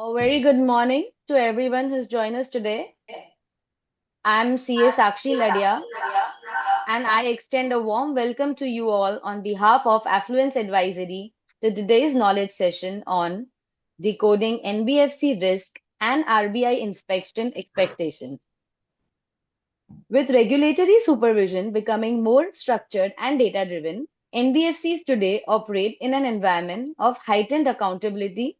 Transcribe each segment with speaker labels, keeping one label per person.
Speaker 1: A very good morning to everyone who's joined us today. I'm CA Sakshi Ladia, and I extend a warm welcome to you all on behalf of Affluence Advisory to today's knowledge session on decoding NBFC risk and RBI inspection expectations. With regulatory supervision becoming more structured and data driven, NBFCs today operate in an environment of heightened accountability.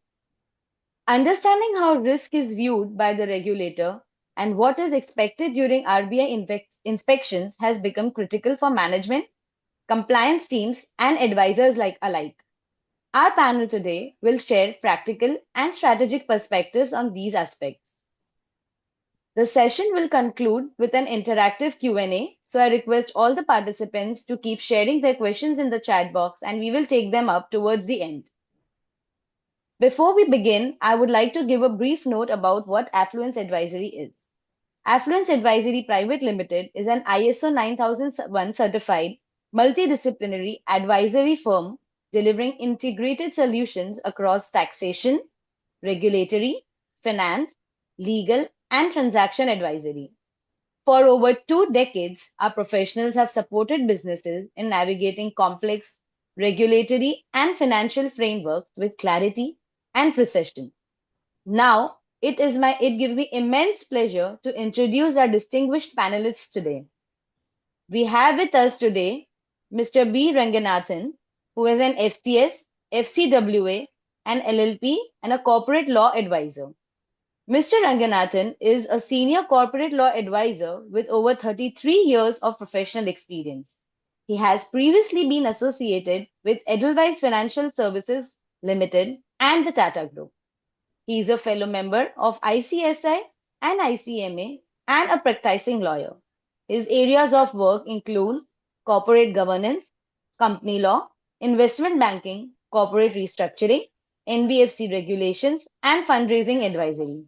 Speaker 1: Understanding how risk is viewed by the regulator and what is expected during RBI inspections has become critical for management, compliance teams, and advisors alike. Our panel today will share practical and strategic perspectives on these aspects. The session will conclude with an interactive Q&A, so I request all the participants to keep sharing their questions in the chat box and we will take them up towards the end. Before we begin, I would like to give a brief note about what Affluence Advisory is. Affluence Advisory Private Limited is an ISO 9001 certified multidisciplinary advisory firm delivering integrated solutions across taxation, regulatory, finance, legal, and transaction advisory. For over 2 decades, our professionals have supported businesses in navigating complex regulatory and financial frameworks with clarity and precision. Now, it gives me immense pleasure to introduce our distinguished panelists today. We have with us today Mr. B. Ranganathan, who is an FCS, FCWA, an LLP, and a corporate law advisor. Mr. Ranganathan is a senior corporate law advisor with over 33 years of professional experience. He has previously been associated with Edelweiss Financial Services Limited and the Tata Group. He is a fellow member of ICSI and ICMA and a practicing lawyer. His areas of work include corporate governance, company law, investment banking, corporate restructuring, NBFC regulations, and fundraising advisory.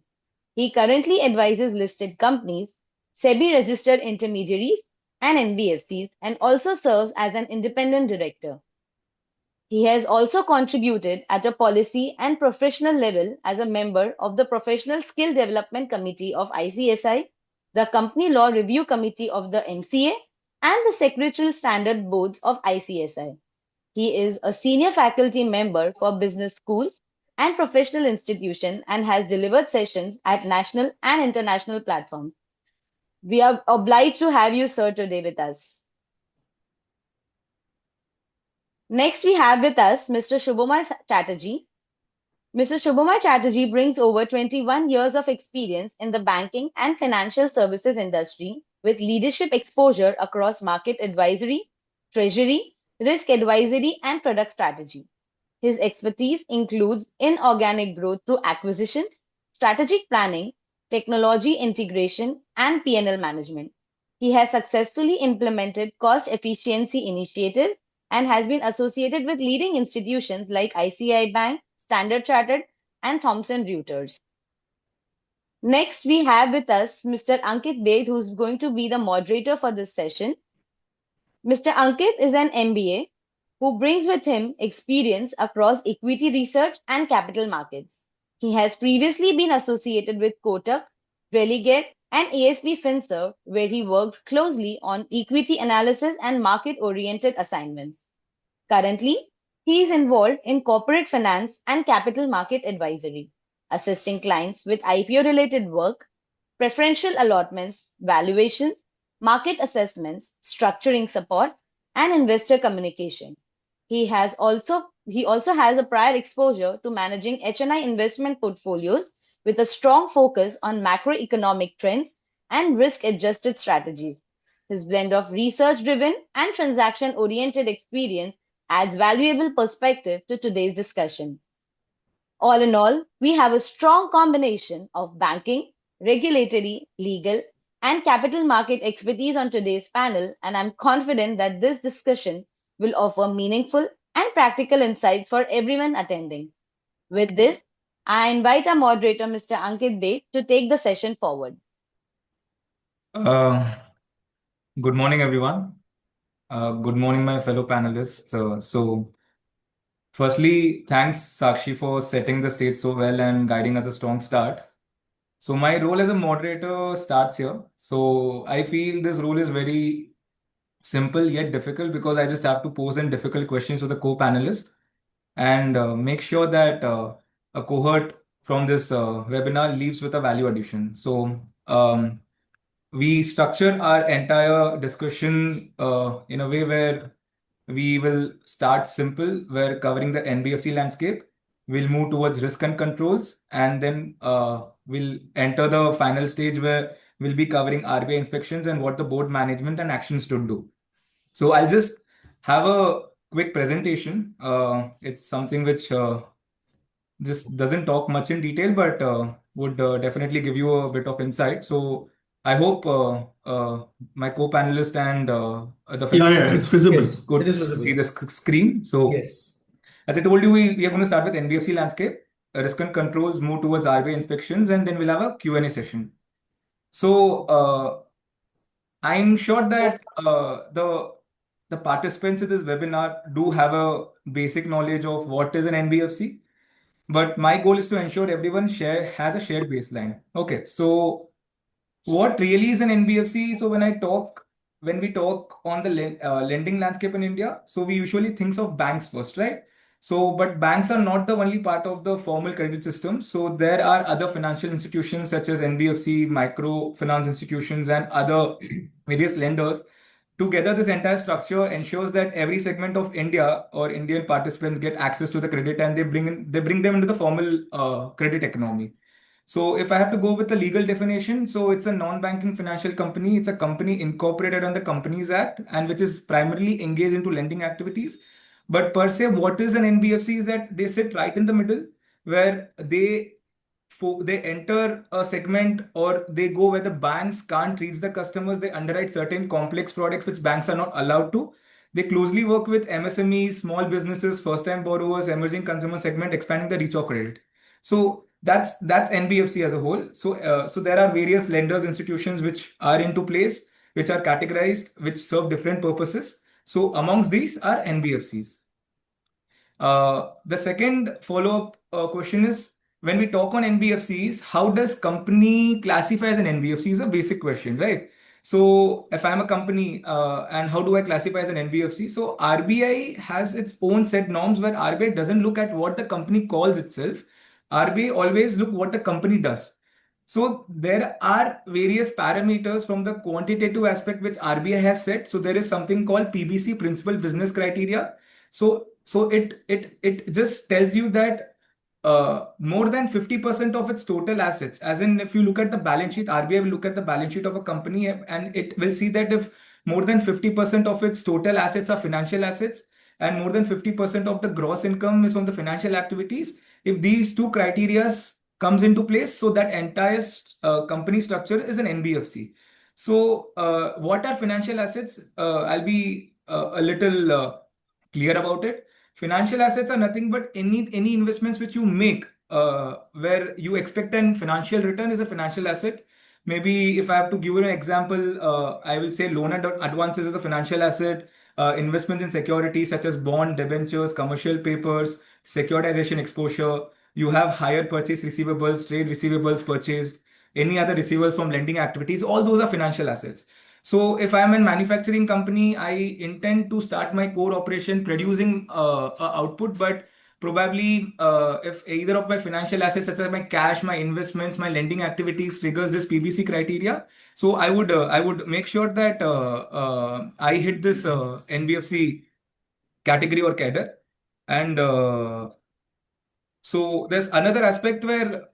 Speaker 1: He currently advises listed companies, SEBI-registered intermediaries, and NBFCs, and also serves as an independent director. He has also contributed at a policy and professional level as a member of the Professional Skill Development Committee of ICSI, the Company Law Review Committee of the MCA, and the Secretarial Standard Boards of ICSI. He is a senior faculty member for business schools and professional institutions and has delivered sessions at national and international platforms. We are obliged to have you, sir, today with us. Next, we have with us Mr. Shubhomay Chatterjee. Mr. Shubhomay Chatterjee brings over 21 years of experience in the banking and financial services industry with leadership exposure across market advisory, treasury, risk advisory, and product strategy. His expertise includes inorganic growth through acquisitions, strategic planning, technology integration, and P&L management. He has successfully implemented cost efficiency initiatives and has been associated with leading institutions like ICICI Bank, Standard Chartered, and Thomson Reuters. Next, we have with us Mr. Ankit Bed, who's going to be the moderator for this session. Mr. Ankit is an MBA who brings with him experience across equity research and capital markets. He has previously been associated with Kotak, Religate, and ASB FinServ, where he worked closely on equity analysis and market-oriented assignments. Currently, he is involved in corporate finance and capital market advisory, assisting clients with IPO-related work, preferential allotments, valuations, market assessments, structuring support, and investor communication. He also has a prior exposure to managing HNI investment portfolios with a strong focus on macroeconomic trends and risk-adjusted strategies. His blend of research-driven and transaction-oriented experience adds valuable perspective to today's discussion. All in all, we have a strong combination of banking, regulatory, legal, and capital market expertise on today's panel, and I'm confident that this discussion will offer meaningful and practical insights for everyone attending. With this, I invite our moderator, Mr. Ankit Bed, to take the session forward.
Speaker 2: Good morning, everyone. Good morning, my fellow panelists. So Firstly, thanks Sakshi for setting the stage so well and guiding us a strong start. So my role as a moderator starts here. So I feel this role is very simple yet difficult because I just have to pose in difficult questions to the co-panelists and make sure that a cohort from this webinar leaves with a value addition. So we structure our entire discussion in a way where we will start simple, where covering the NBFC landscape. We'll move towards risk and controls, and then we'll enter the final stage where we'll be covering RBI inspections and what the board management and actions to do. So I'll just have a quick presentation. It's something which just doesn't talk much in detail, but would definitely give you a bit of insight. So I hope my co-panelist and the
Speaker 3: Yeah, it's visible.
Speaker 2: yes, could
Speaker 3: It is visible.
Speaker 2: see the screen. So
Speaker 3: Yes.
Speaker 2: as I told you, we are going to start with NBFC landscape, risk and controls, move towards RBI inspections, and then we'll have a Q&A session. So I'm sure that the participants in this webinar do have a basic knowledge of what is an NBFC. But my goal is to ensure everyone has a shared baseline. Okay, so what really is an NBFC? So when we talk on the lending landscape in India, so we usually think of banks first, right? So, but banks are not the only part of the formal credit system. So there are other financial institutions such as NBFC, microfinance institutions, and other various lenders. Together, this entire structure ensures that every segment of India or Indian participants get access to the credit, and they bring them into the formal credit economy. So if I have to go with the legal definition, so it's a non-banking financial company. It's a company incorporated on the Companies Act and which is primarily engaged into lending activities. But per se, what is an NBFC is that they sit right in the middle where they enter a segment or they go where the banks can't reach the customers. They underwrite certain complex products which banks are not allowed to. They closely work with MSMEs, small businesses, first-time borrowers, emerging consumer segment, expanding the reach of credit. So that's NBFC as a whole. So there are various lenders, institutions which are into place, which are categorized, which serve different purposes. So amongst these are NBFCs. The second follow-up question is when we talk on NBFCs, how does company classify as an NBFC is a basic question, right? So if I'm a company and how do I classify as an NBFC? So RBI has its own set norms where RBI doesn't look at what the company calls itself. RBI always look what the company does. So there are various parameters from the quantitative aspect which RBI has set. So there is something called PBC, Principal Business Criteria. So it just tells you that more than 50% of its total assets, as in if you look at the balance sheet, RBI will look at the balance sheet of a company and it will see that if more than 50% of its total assets are financial assets and more than 50% of the gross income is from the financial activities, if these two criterias comes into place, so that entire company structure is an NBFC. So what are financial assets? I'll be a little clear about it. Financial assets are nothing but any investments which you make where you expect an financial return is a financial asset. Maybe if I have to give you an example, I will say loan and advances is a financial asset. Investments in securities such as bond, debentures, commercial papers, securitization exposure. You have higher purchase receivables, trade receivables purchased, any other receivables from lending activities. All those are financial assets. So if I'm a manufacturing company, I intend to start my core operation producing output, but probably if either of my financial assets, such as my cash, my investments, my lending activities triggers this PBC criteria, so I would make sure that I hit this NBFC category or cadre. And so there's another aspect where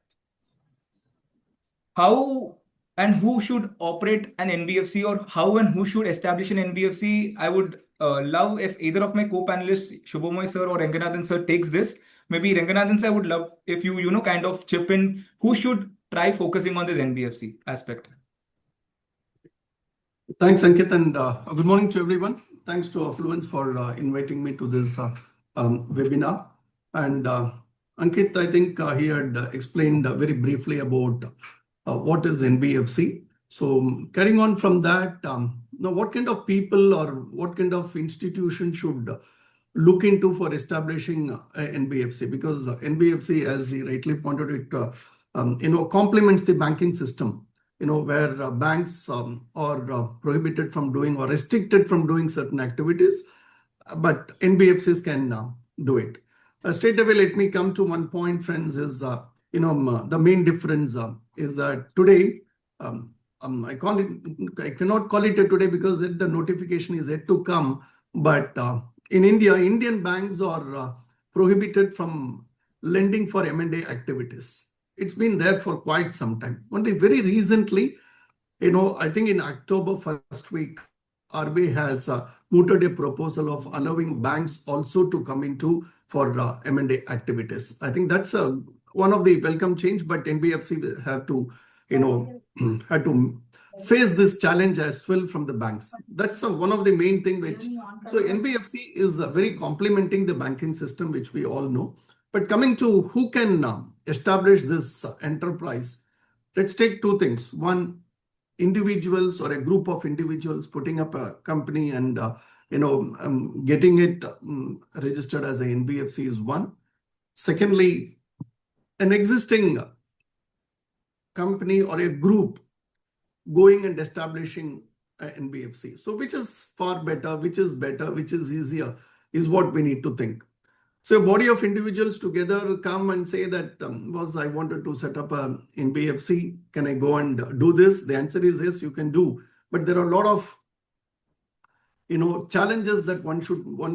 Speaker 2: how and who should operate an NBFC or how and who should establish an NBFC. I would love if either of my co-panelists, Shubhamoy sir or Ranganathan sir, takes this. Maybe Ranganathan sir, I would love if you kind of chip in who should try focusing on this NBFC aspect.
Speaker 3: Thanks, Ankit, and good morning to everyone. Thanks to Affluence for inviting me to this webinar. And Ankit, I think he had explained very briefly about what is NBFC. So carrying on from that, now what kind of people or what kind of institution should look into for establishing a NBFC, because NBFC, as he rightly pointed it, complements the banking system, where banks are prohibited from doing or restricted from doing certain activities, but NBFCs can do it. Straight away, let me come to one point, friends, is, the main difference is that today, I cannot call it today because the notification is yet to come, but in India, Indian banks are prohibited from lending for M&A activities. It's been there for quite some time. Only very recently, I think in October first week, RBI has mooted a proposal of allowing banks also to come into for M&A activities. I think that's one of the welcome change, but NBFC have to, had to face this challenge as well from the banks. That's one of the main thing which, so NBFC is very complementing the banking system, which we all know. But coming to who can establish this enterprise, let's take two things. One, individuals or a group of individuals putting up a company and getting it registered as a NBFC is one. Secondly, an existing company or a group going and establishing an NBFC. So which is far better, which is better, which is easier, is what we need to think. So a body of individuals together come and say that, I wanted to set up an NBFC. Can I go and do this? The answer is yes, you can do. But there are a lot of challenges that one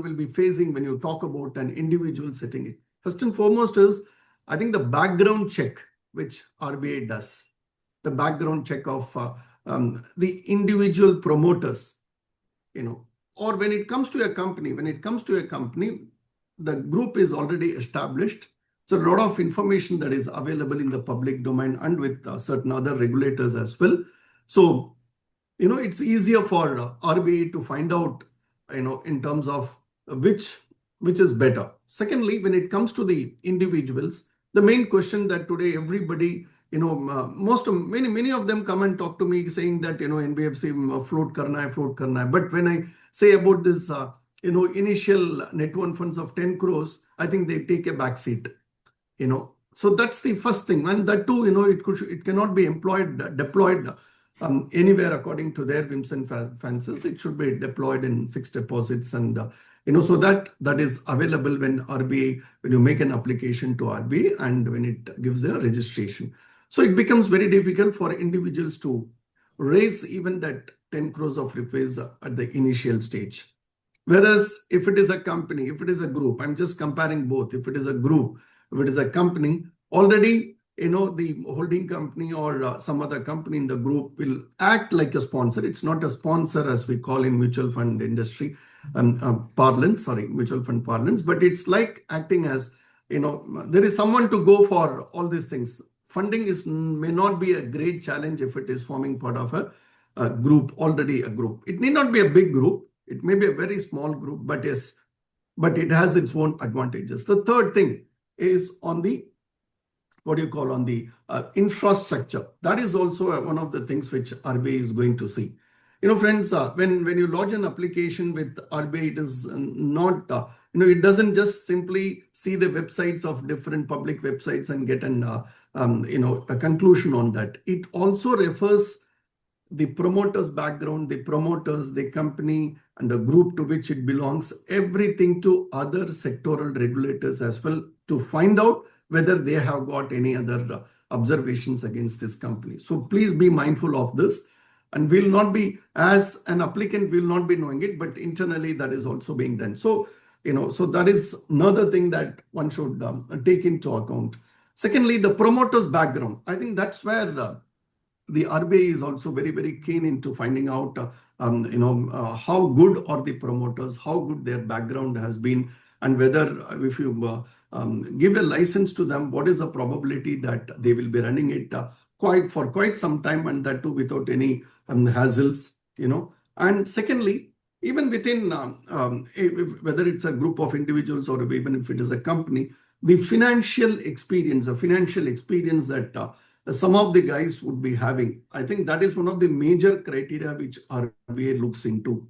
Speaker 3: will be facing when you talk about an individual setting it. First and foremost is, I think, the background check which RBI does, the background check of the individual promoters, or when it comes to a company, the group is already established. So a lot of information that is available in the public domain and with certain other regulators as well. So, it's easier for RBI to find out, in terms of which is better. Secondly, when it comes to the individuals, the main question that today everybody, many of them come and talk to me saying that, NBFC float karna hai. But when I say about this, initial net worth funds of 10 crores, I think they take a back seat, So that's the first thing. And that too, it cannot be deployed anywhere according to their whims and fancies. It should be deployed in fixed deposits and, so that is available when you make an application to RBI and when it gives a registration. So it becomes very difficult for individuals to raise even that 10 crores of rupees at the initial stage. Whereas if it is a company, if it is a group, I'm just comparing both. If it is a group, if it is a company, already, the holding company or some other company in the group will act like a sponsor. It's not a sponsor as we call in mutual fund industry mutual fund parlance, but it's like acting as, there is someone to go for all these things. Funding may not be a great challenge if it is forming part of a group, already a group. It need not be a big group. It may be a very small group, but it has its own advantages. The third thing is on the, on the infrastructure. That is also one of the things which RBI is going to see. Friends, when you lodge an application with RBI, it is not, it doesn't just simply see the websites of different public websites and get a conclusion on that. It also refers the promoter's background, the promoters, the company, and the group to which it belongs, everything to other sectoral regulators as well, to find out whether they have got any other observations against this company. So please be mindful of this. And we'll not be, as an applicant, we'll not be knowing it, but internally that is also being done. So, so that is another thing that one should take into account. Secondly, the promoter's background. I think that's where the RBI is also very, very keen into finding out, how good are the promoters, how good their background has been, and whether if you give a license to them, what is the probability that they will be running it for quite some time, and that too without any hassles, And secondly, even within whether it's a group of individuals or even if it is a company, the financial experience that some of the guys would be having, I think that is one of the major criteria which RBI looks into.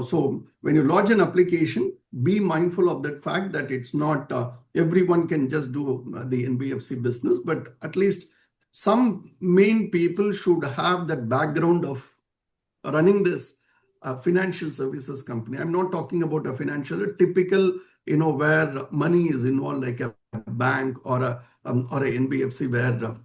Speaker 3: So when you lodge an application, be mindful of that fact that it's not everyone can just do the NBFC business, but at least some main people should have that background of running this financial services company. I'm not talking about a typical, where money is involved, like a bank or a NBFC, where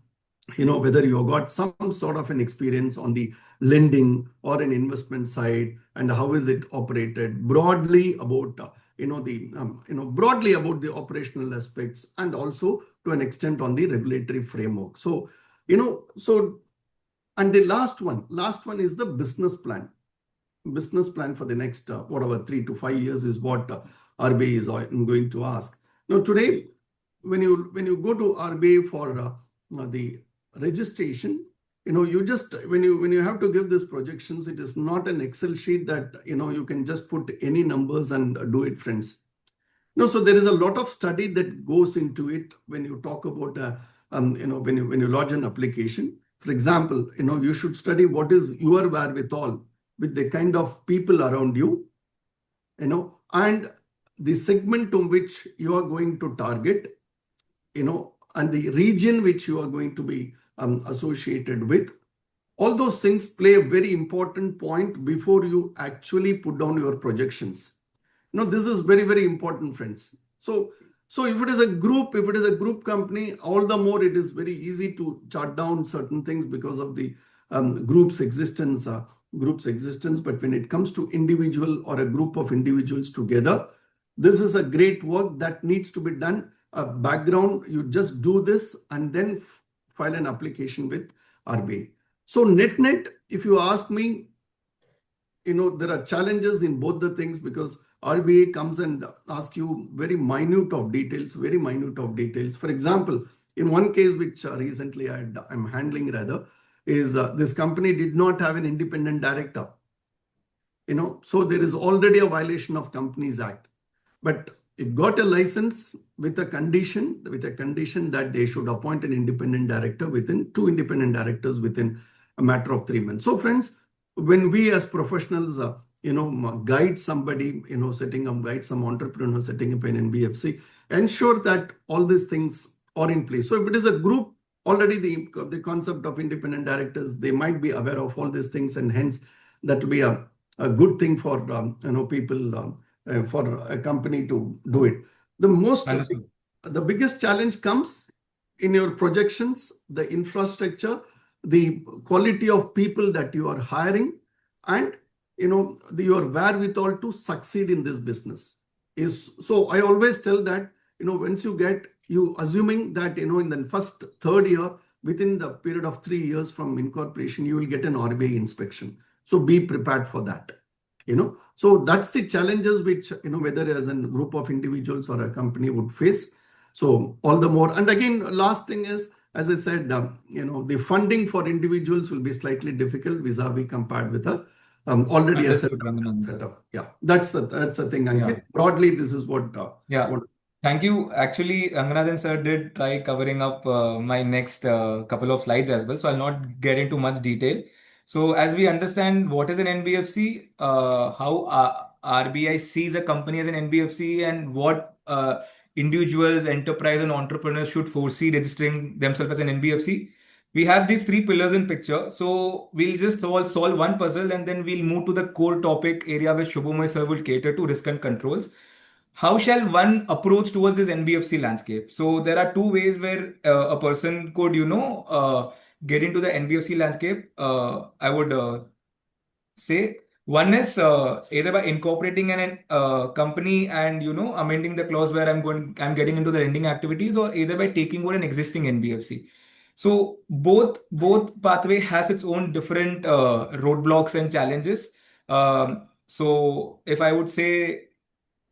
Speaker 3: whether you got some sort of an experience on the lending or an investment side, and how is it operated broadly about broadly about the operational aspects, and also to an extent on the regulatory framework. So and the last one is the business plan. Business plan for the next whatever 3 to 5 years is what RBI is going to ask. Now today, when you go to RBI for the registration, you just when you have to give these projections, it is not an Excel sheet that you can just put any numbers and do it, friends. No, so there is a lot of study that goes into it when you talk about when you lodge an application. For example, you should study what is your wherewithal with the kind of people around you, and the segment to which you are going to target, and the region which you are going to be associated with. All those things play a very important point before you actually put down your projections. This is very, very important, friends. So if it is a group company, all the more it is very easy to chart down certain things because of the group's existence. But when it comes to individual or a group of individuals together, this is a great work that needs to be done. Background, you just do this and then file an application with RBI. So net, if you ask me, there are challenges in both the things, because RBI comes and asks you very minute of details. For example, in one case which recently I'm handling rather, is this company did not have an independent director. So there is already a violation of Companies Act. But it got a license with a condition that they should appoint an independent director within 2 independent directors within a matter of 3 months. So friends, when we as professionals guide somebody, guide some entrepreneur setting up an NBFC, ensure that all these things are in place. So if it is a group, already the concept of independent directors, they might be aware of all these things, and hence that will be a good thing for people, for a company to do it. The biggest challenge comes in your projections, the infrastructure, the quality of people that you are hiring, and your wherewithal to succeed in this business is. So I always tell that once you assuming that in the first third year, within the period of 3 years from incorporation, you will get an RBI inspection. So be prepared for that. So that's the challenges which whether as a group of individuals or a company would face. So all the more, and again, last thing is, as I said, the funding for individuals will be slightly difficult vis-a-vis compared with a already a setup. Yeah, that's the thing, Ankit. Yeah. Broadly, this is what.
Speaker 2: Thank you. Actually, Ranganathan sir did try covering up my next couple of slides as well, so I'll not get into much detail. So as we understand what is an NBFC, how RBI sees a company as an NBFC, and what individuals, enterprise and entrepreneurs should foresee registering themselves as an NBFC. We have these 3 pillars in picture. So we'll just solve one puzzle, and then we'll move to the core topic area which Shubhamoy sir will cater to, risk and controls. How shall one approach towards this NBFC landscape? So there are 2 ways where a person could, get into the NBFC landscape. I would say one is either by incorporating an company and amending the clause where I'm getting into the lending activities, or either by taking over an existing NBFC. So both pathway has its own different roadblocks and challenges. So if I would say,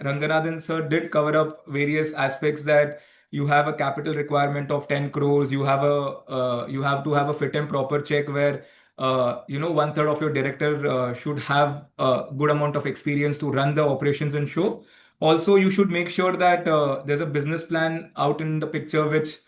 Speaker 2: Ranganathan sir did cover up various aspects, that you have a capital requirement of 10 crores. You have to have a fit and proper check where 1/3 of your director should have a good amount of experience to run the operations and show. Also, you should make sure that there's a business plan out in the picture which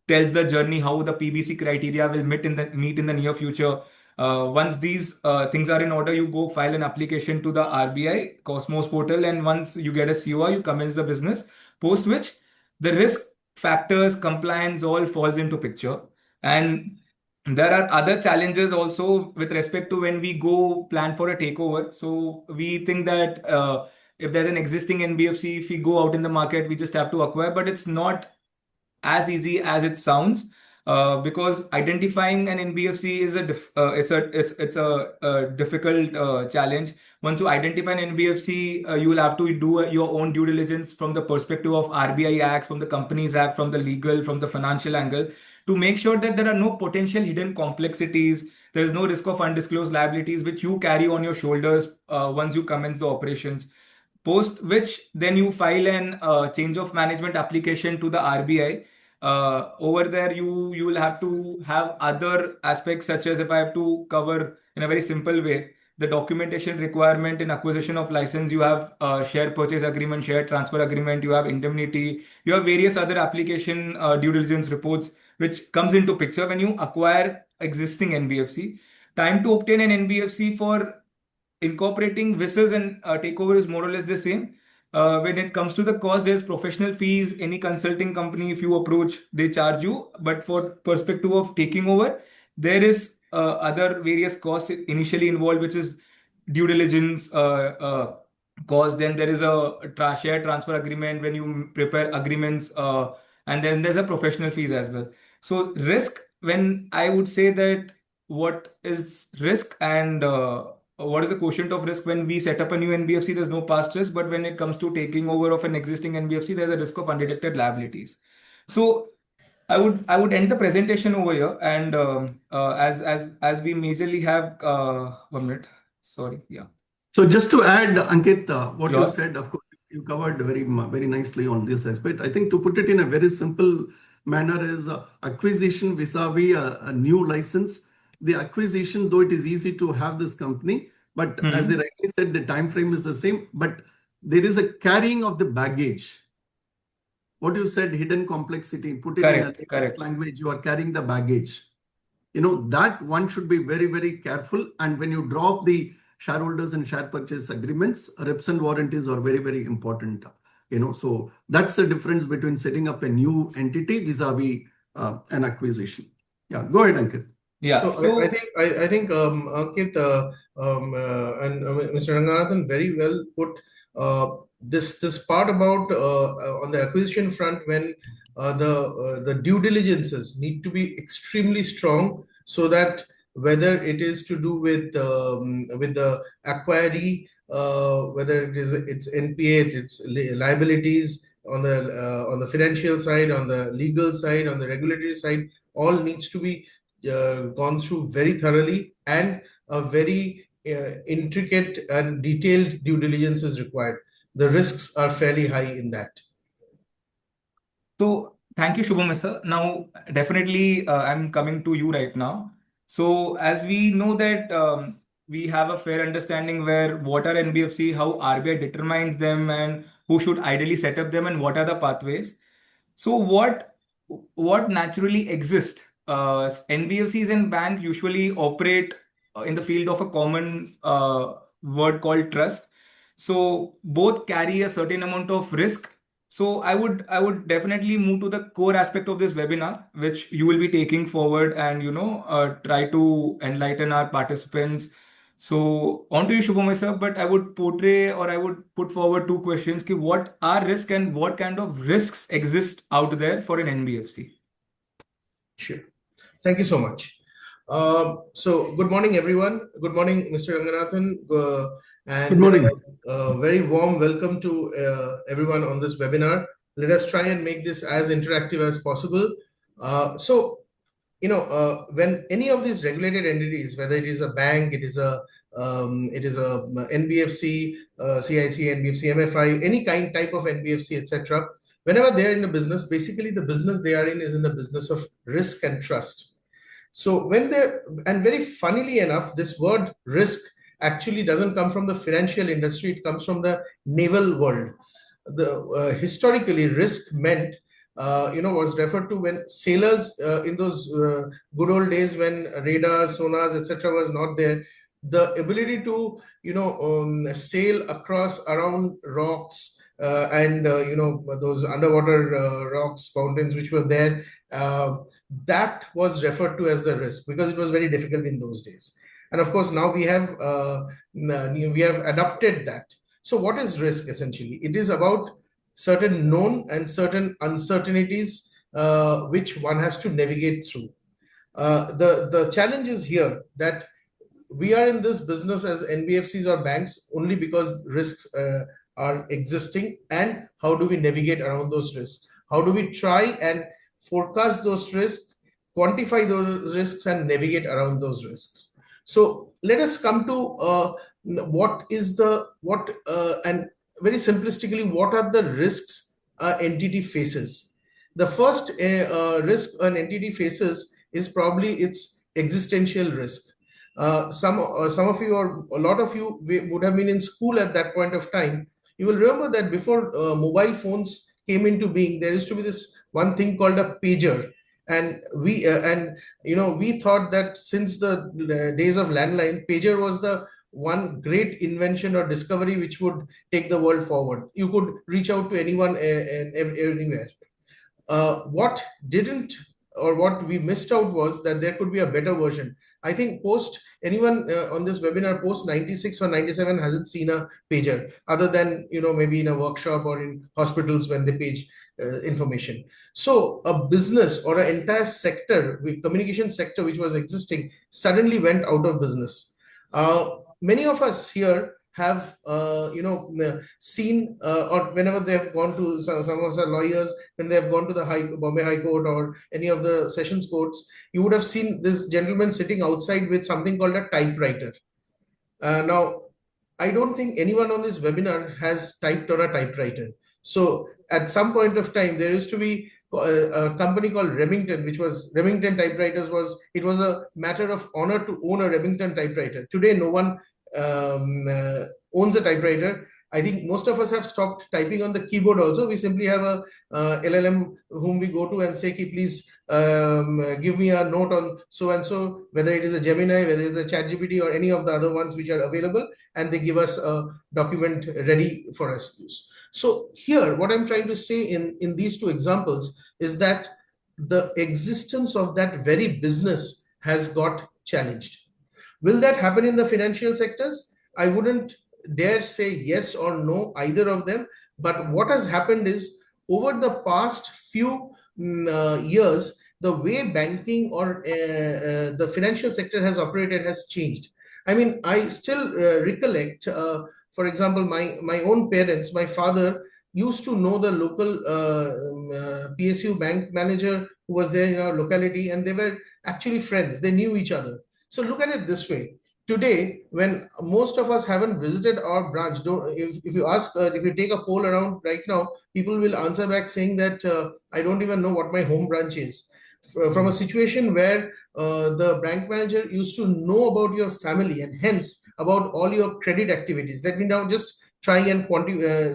Speaker 2: tells the journey how the PBC criteria will meet in the near future. Once these things are in order, you go file an application to the RBI Cosmos portal, and once you get a COR, you commence the business. Post which the risk factors, compliance all falls into picture. And there are other challenges also with respect to when we go plan for a takeover. So we think that if there's an existing NBFC, if we go out in the market, we just have to acquire, but it's not as easy as it sounds, because identifying an NBFC is a difficult challenge. Once you identify an NBFC, you will have to do your own due diligence from the perspective of RBI Acts, from the Companies Act, from the legal, from the financial angle, to make sure that there are no potential hidden complexities. There is no risk of undisclosed liabilities which you carry on your shoulders once you commence the operations. Post which then you file an change of management application to the RBI. Over there, you will have to have other aspects, such as, if I have to cover in a very simple way, the documentation requirement in acquisition of license. You have share purchase agreement, share transfer agreement, you have indemnity, you have various other application due diligence reports which comes into picture when you acquire existing NBFC. Time to obtain an NBFC for incorporating VISs and takeover is more or less the same. When it comes to the cost, there's professional fees. Any consulting company, if you approach, they charge you. But for perspective of taking over, there is other various costs initially involved, which is due diligence cost. Then there is a share transfer agreement when you prepare agreements, and then there's a professional fees as well. So risk, when I would say that what is risk and what is the quotient of risk when we set up a new NBFC, there's no past risk, but when it comes to taking over of an existing NBFC, there's a risk of undetected liabilities. So I would end the presentation over here, and as we majorly have 1 minute. Sorry, yeah.
Speaker 3: So just to add, Ankit, what you
Speaker 2: Sure.
Speaker 3: said, of course, you covered very nicely on this aspect. I think to put it in a very simple manner is acquisition vis-a-vis a new license. The acquisition, though it is easy to have this company, but as I rightly said, the time frame is the same, but there is a carrying of the baggage. What you said, hidden complexity, put it in a
Speaker 2: Correct.
Speaker 3: language, you are carrying the baggage. That one should be very, very careful. And when you drop the shareholders and share purchase agreements, reps and warranties are very, very important. So that's the difference between setting up a new entity vis-a-vis an acquisition. Yeah, go ahead, Ankit.
Speaker 2: Yeah.
Speaker 4: So I think Ankit and Mr. Ranganathan very well put this part about on the acquisition front, when the due diligences need to be extremely strong, so that whether it is to do with the acquiree, whether it's NPA, it's liabilities on the financial side, on the legal side, on the regulatory side, all needs to be gone through very thoroughly, and a very intricate and detailed due diligence is required. The risks are fairly high in that.
Speaker 2: So thank you, Shubham sir. Now, definitely, I'm coming to you right now. So as we know that we have a fair understanding where what are NBFC, how RBI determines them, and who should ideally set up them, and what are the pathways. So what naturally exists? NBFCs and banks usually operate in the field of a common word called trust. So both carry a certain amount of risk. So I would definitely move to the core aspect of this webinar, which you will be taking forward and try to enlighten our participants. So on to you, Shubham sir, but I would put forward two questions. What are risks and what kind of risks exist out there for an NBFC?
Speaker 4: Sure. Thank you so much. So good morning, everyone. Good morning, Mr. Ranganathan. And
Speaker 3: good morning.
Speaker 4: Very warm welcome to everyone on this webinar. Let us try and make this as interactive as possible. When any of these regulated entities, whether it is a bank, it is a NBFC, CIC, NBFC, MFI, any type of NBFC, etc. Whenever they are in a business, basically the business they are in is in the business of risk and trust. So and very funnily enough, this word risk actually doesn't come from the financial industry, it comes from the naval world. Historically, risk meant was referred to when sailors in those good old days when radars, sonars, etc. was not there. The ability to sail across around rocks and those underwater rocks, mountains which were there, that was referred to as the risk because it was very difficult in those days. And of course, now we have adopted that. So what is risk essentially? It is about certain known and certain uncertainties which one has to navigate through. The challenge is here that we are in this business as NBFCs or banks only because risks are existing, and how do we navigate around those risks? How do we try and forecast those risks, quantify those risks, and navigate around those risks? So let us come to and very simplistically, what are the risks entity faces? The first risk an entity faces is probably its existential risk. Some of you or a lot of you would have been in school at that point of time. You will remember that before mobile phones came into being, there used to be this one thing called a pager, and we thought that since the days of landline, pager was the one great invention or discovery which would take the world forward. You could reach out to anyone anywhere. What didn't, or what we missed out, was that there could be a better version. I think anyone on this webinar post 96 or 97 hasn't seen a pager, other than maybe in a workshop or in hospitals when they page information. So a business or an entire sector, communication sector, which was existing, suddenly went out of business. Many of us here have seen or whenever they have gone to, some of us are lawyers, when they have gone to the Bombay High Court or any of the sessions courts, you would have seen this gentleman sitting outside with something called a typewriter. Now, I don't think anyone on this webinar has typed on a typewriter. So at some point of time, there used to be a company called Remington, which was Remington typewriters. It was a matter of honor to own a Remington typewriter. Today, no one owns a typewriter. I think most of us have stopped typing on the keyboard also. We simply have a LLM whom we go to and say, please give me a note on so-and-so, whether it is a Gemini, whether it is a ChatGPT or any of the other ones which are available, and they give us a document ready for us to use. So here, what I'm trying to say in these two examples is that the existence of that very business has got challenged. Will that happen in the financial sectors? I wouldn't dare say yes or no, either of them. But what has happened is, over the past few years, the way banking or the financial sector has operated has changed. I mean, I still recollect, for example, my own parents, my father used to know the local PSU bank manager who was there in our locality, and they were actually friends. They knew each other. So look at it this way. Today, when most of us haven't visited our branch, if you ask, if you take a poll around right now, people will answer back saying that I don't even know what my home branch is. From a situation where the bank manager used to know about your family and hence about all your credit activities. Let me now just try and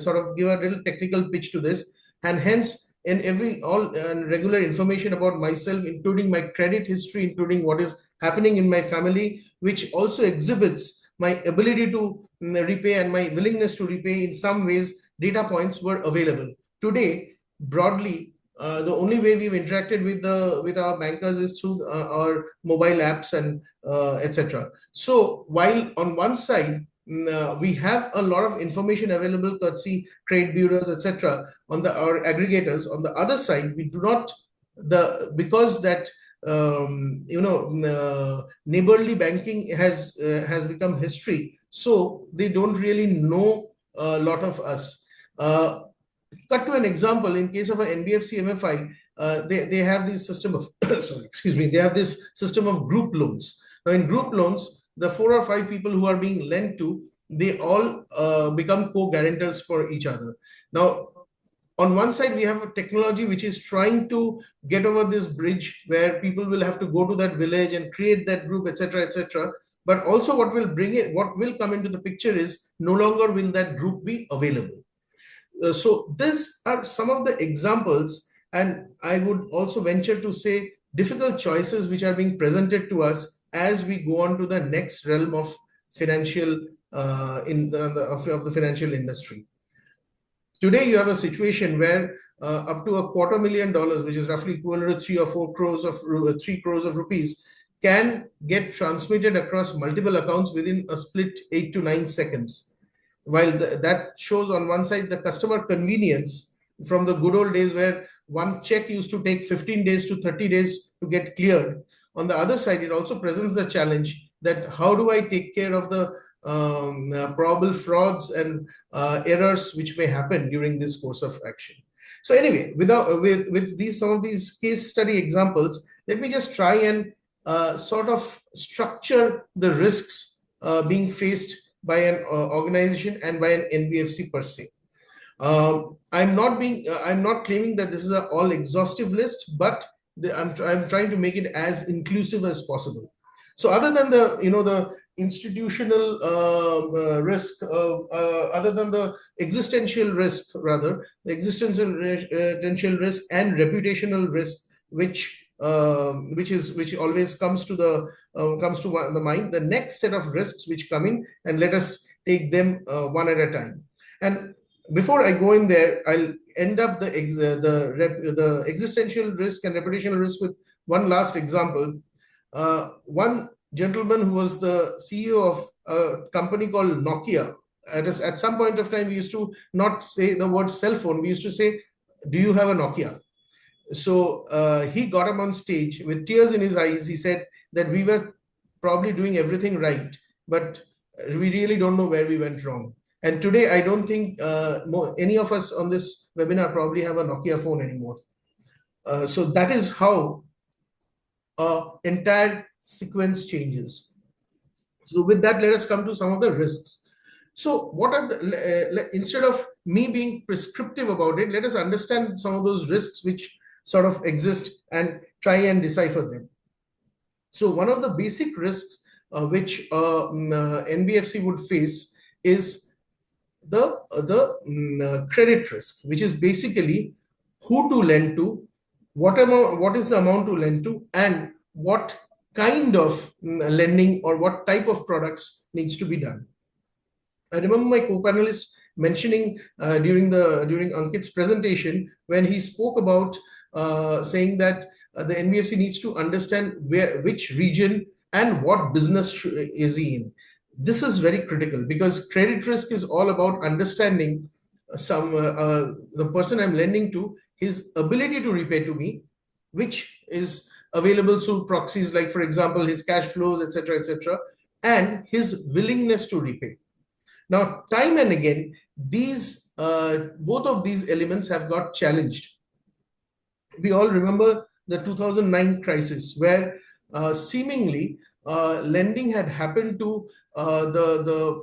Speaker 4: sort of give a little technical pitch to this, and hence in all regular information about myself, including my credit history, including what is happening in my family, which also exhibits my ability to repay and my willingness to repay. In some ways, data points were available. Today, broadly, the only way we've interacted with our bankers is through our mobile apps and etc. So while on one side we have a lot of information available courtesy trade bureaus, etc., on our aggregators, on the other side we do not, because that neighborly banking has become history, so they don't really know a lot of us. Cut to an example, in case of an NBFC MFI, they have this system of they have this system of group loans. Now in group loans, the 4 or 5 people who are being lent to, they all become co-guarantors for each other. Now on one side, we have a technology which is trying to get over this bridge where people will have to go to that village and create that group, etc., etc. But also what will come into the picture is no longer will that group be available. So these are some of the examples and I would also venture to say difficult choices which are being presented to us as we go on to the next realm of financial of the financial industry. Today, you have a situation where up to $250,000, which is roughly equivalent to 3 or 4 crores of 3 crores of rupees, can get transmitted across multiple accounts within a split 8 to 9 seconds. While that shows on one side the customer convenience from the good old days where one check used to take 15 days to 30 days to get cleared. On the other side, it also presents the challenge that how do I take care of the probable frauds and errors which may happen during this course of action. So anyway, with these some of these case study examples, let me just try and sort of structure the risks being faced by an organization and by an NBFC per se. I'm not claiming that this is an all exhaustive list, but I'm trying to make it as inclusive as possible. So other than the institutional risk, other than the existential risk, rather the existential risk and reputational risk, which always comes to the mind. The next set of risks which come in, and let us take them one at a time. And before I go in there, I'll end up the existential risk and reputational risk with one last example. One gentleman who was the CEO of a company called Nokia. At some point of time, we used to not say the word cell phone. We used to say, "Do you have a Nokia?" So he got up on stage with tears in his eyes. He said that we were probably doing everything right, but we really don't know where we went wrong. And today, I don't think any of us on this webinar probably have a Nokia phone anymore. So that is how entire sequence changes. So with that, let us come to some of the risks. So what are instead of me being prescriptive about it, let us understand some of those risks which sort of exist and try and decipher them. So one of the basic risks which NBFC would face is the credit risk, which is basically who to lend to, what is the amount to lend to, and what kind of lending or what type of products needs to be done. I remember my co-panelist mentioning during Ankit's presentation when he spoke about saying that the NBFC needs to understand which region and what business is he in. This is very critical because credit risk is all about understanding the person I'm lending to, his ability to repay to me, which is available through proxies like, for example, his cash flows, etc., and his willingness to repay. Now, time and again, both of these elements have got challenged. We all remember the 2009 crisis where seemingly lending had happened to the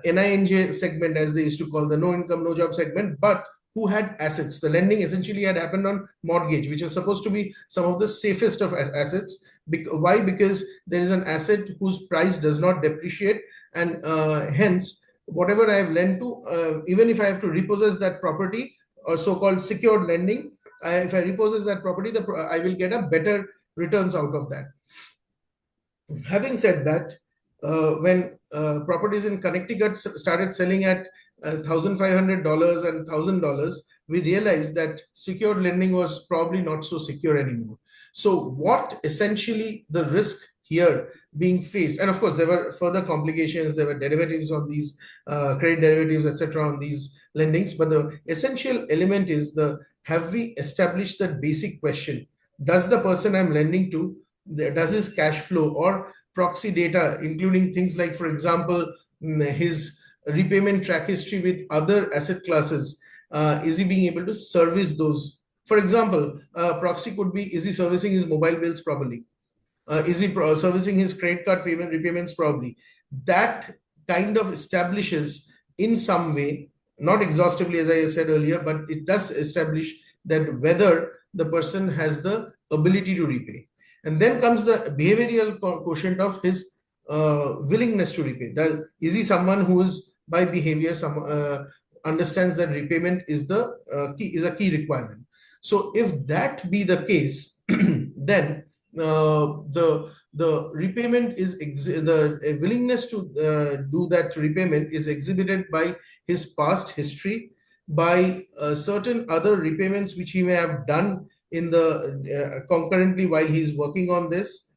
Speaker 4: NINJ segment, as they used to call the no income, no job segment, but who had assets. The lending essentially had happened on mortgage, which is supposed to be some of the safest of assets. Why? Because there is an asset whose price does not depreciate, and hence, whatever I have lent to, even if I have to repossess that property, or so-called secured lending, if I repossess that property, I will get a better returns out of that. Having said that, when properties in Connecticut started selling at $1,500 and $1,000, we realized that secured lending was probably not so secure anymore. So what essentially the risk here being faced, and of course there were further complications, there were derivatives on these credit derivatives, etc., on these lendings, but the essential element is have we established that basic question? Does the person I'm lending to, does his cash flow or proxy data, including things like, for example, his repayment track history with other asset classes, is he being able to service those? For example, proxy could be, is he servicing his mobile bills properly? Is he servicing his credit card repayments properly? That kind of establishes in some way, not exhaustively as I said earlier, but it does establish that whether the person has the ability to repay. And then comes the behavioral quotient of his willingness to repay. Is he someone who is by behavior understands that repayment is a key requirement? So if that be the case, then the repayment is the willingness to do that repayment is exhibited by his past history, by certain other repayments which he may have done in the concurrently while he is working on this.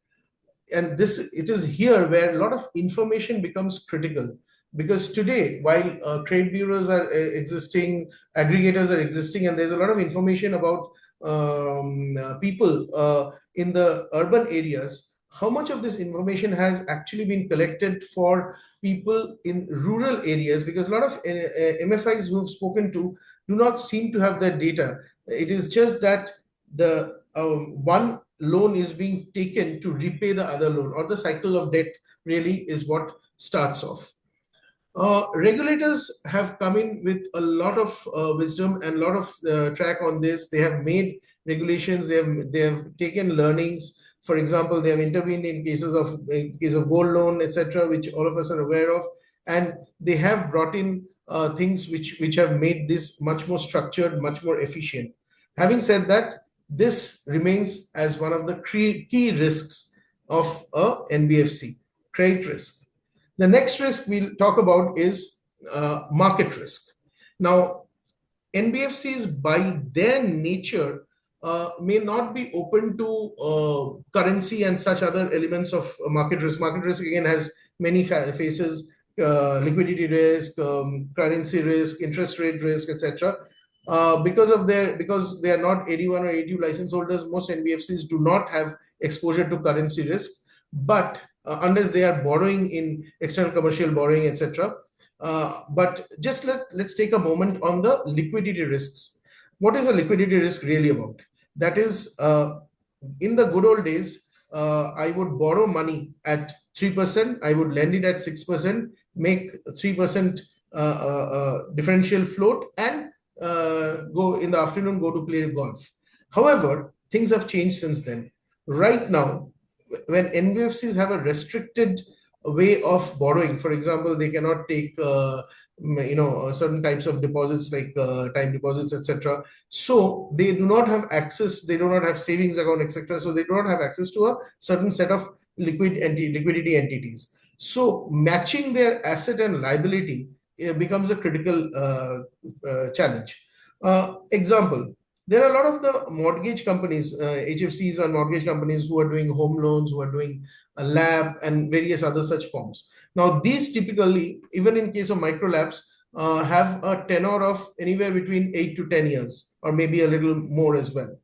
Speaker 4: And this, it is here where a lot of information becomes critical, because today, while trade bureaus are existing, aggregators are existing, and there's a lot of information about people in the urban areas, how much of this information has actually been collected for people in rural areas? Because a lot of MFIs who have spoken to do not seem to have that data. It is just that the one loan is being taken to repay the other loan, or the cycle of debt really is what starts off. Regulators have come in with a lot of wisdom and a lot of track on this. They have made regulations. They have taken learnings. For example, they have intervened in case of gold loan, etc., which all of us are aware of, and they have brought in things which have made this much more structured, much more efficient. Having said that, this remains as one of the key risks of a NBFC, credit risk. The next risk we'll talk about is market risk. Now, NBFCs by their nature may not be open to currency and such other elements of market risk. Market risk again has many faces: liquidity risk, currency risk, interest rate risk, etc. Because they are not 81 or 82 license holders, most NBFCs do not have exposure to currency risk, but unless they are borrowing in external commercial borrowing, etc. But just let's take a moment on the liquidity risks. What is a liquidity risk really about? That is, in the good old days, I would borrow money at 3%, I would lend it at 6%, make 3% differential float, and go in the afternoon, go to play golf. However, things have changed since then. Right now, when NBFCs have a restricted way of borrowing, for example, they cannot take certain types of deposits like time deposits, etc. So they do not have access, they do not have savings account, etc. So they do not have access to a certain set of liquidity entities. So matching their asset and liability becomes a critical challenge. Example, there are a lot of the mortgage companies, HFCs are mortgage companies who are doing home loans, who are doing a lab and various other such forms. Now, these typically, even in case of micro labs, have a tenor of anywhere between 8 to 10 years, or maybe a little more as well.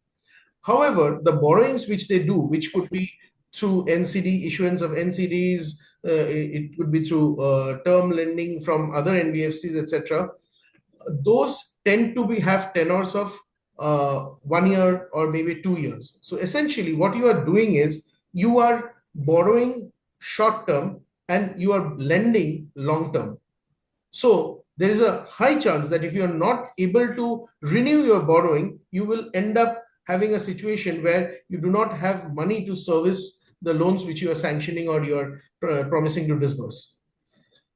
Speaker 4: However, the borrowings which they do, which could be through NCD, issuance of NCDs, it could be through term lending from other NBFCs, etc. Those tend to have tenors of 1 year or maybe 2 years. So essentially what you are doing is you are borrowing short term and you are lending long term. So there is a high chance that if you are not able to renew your borrowing, you will end up having a situation where you do not have money to service the loans which you are sanctioning or you are promising to disburse.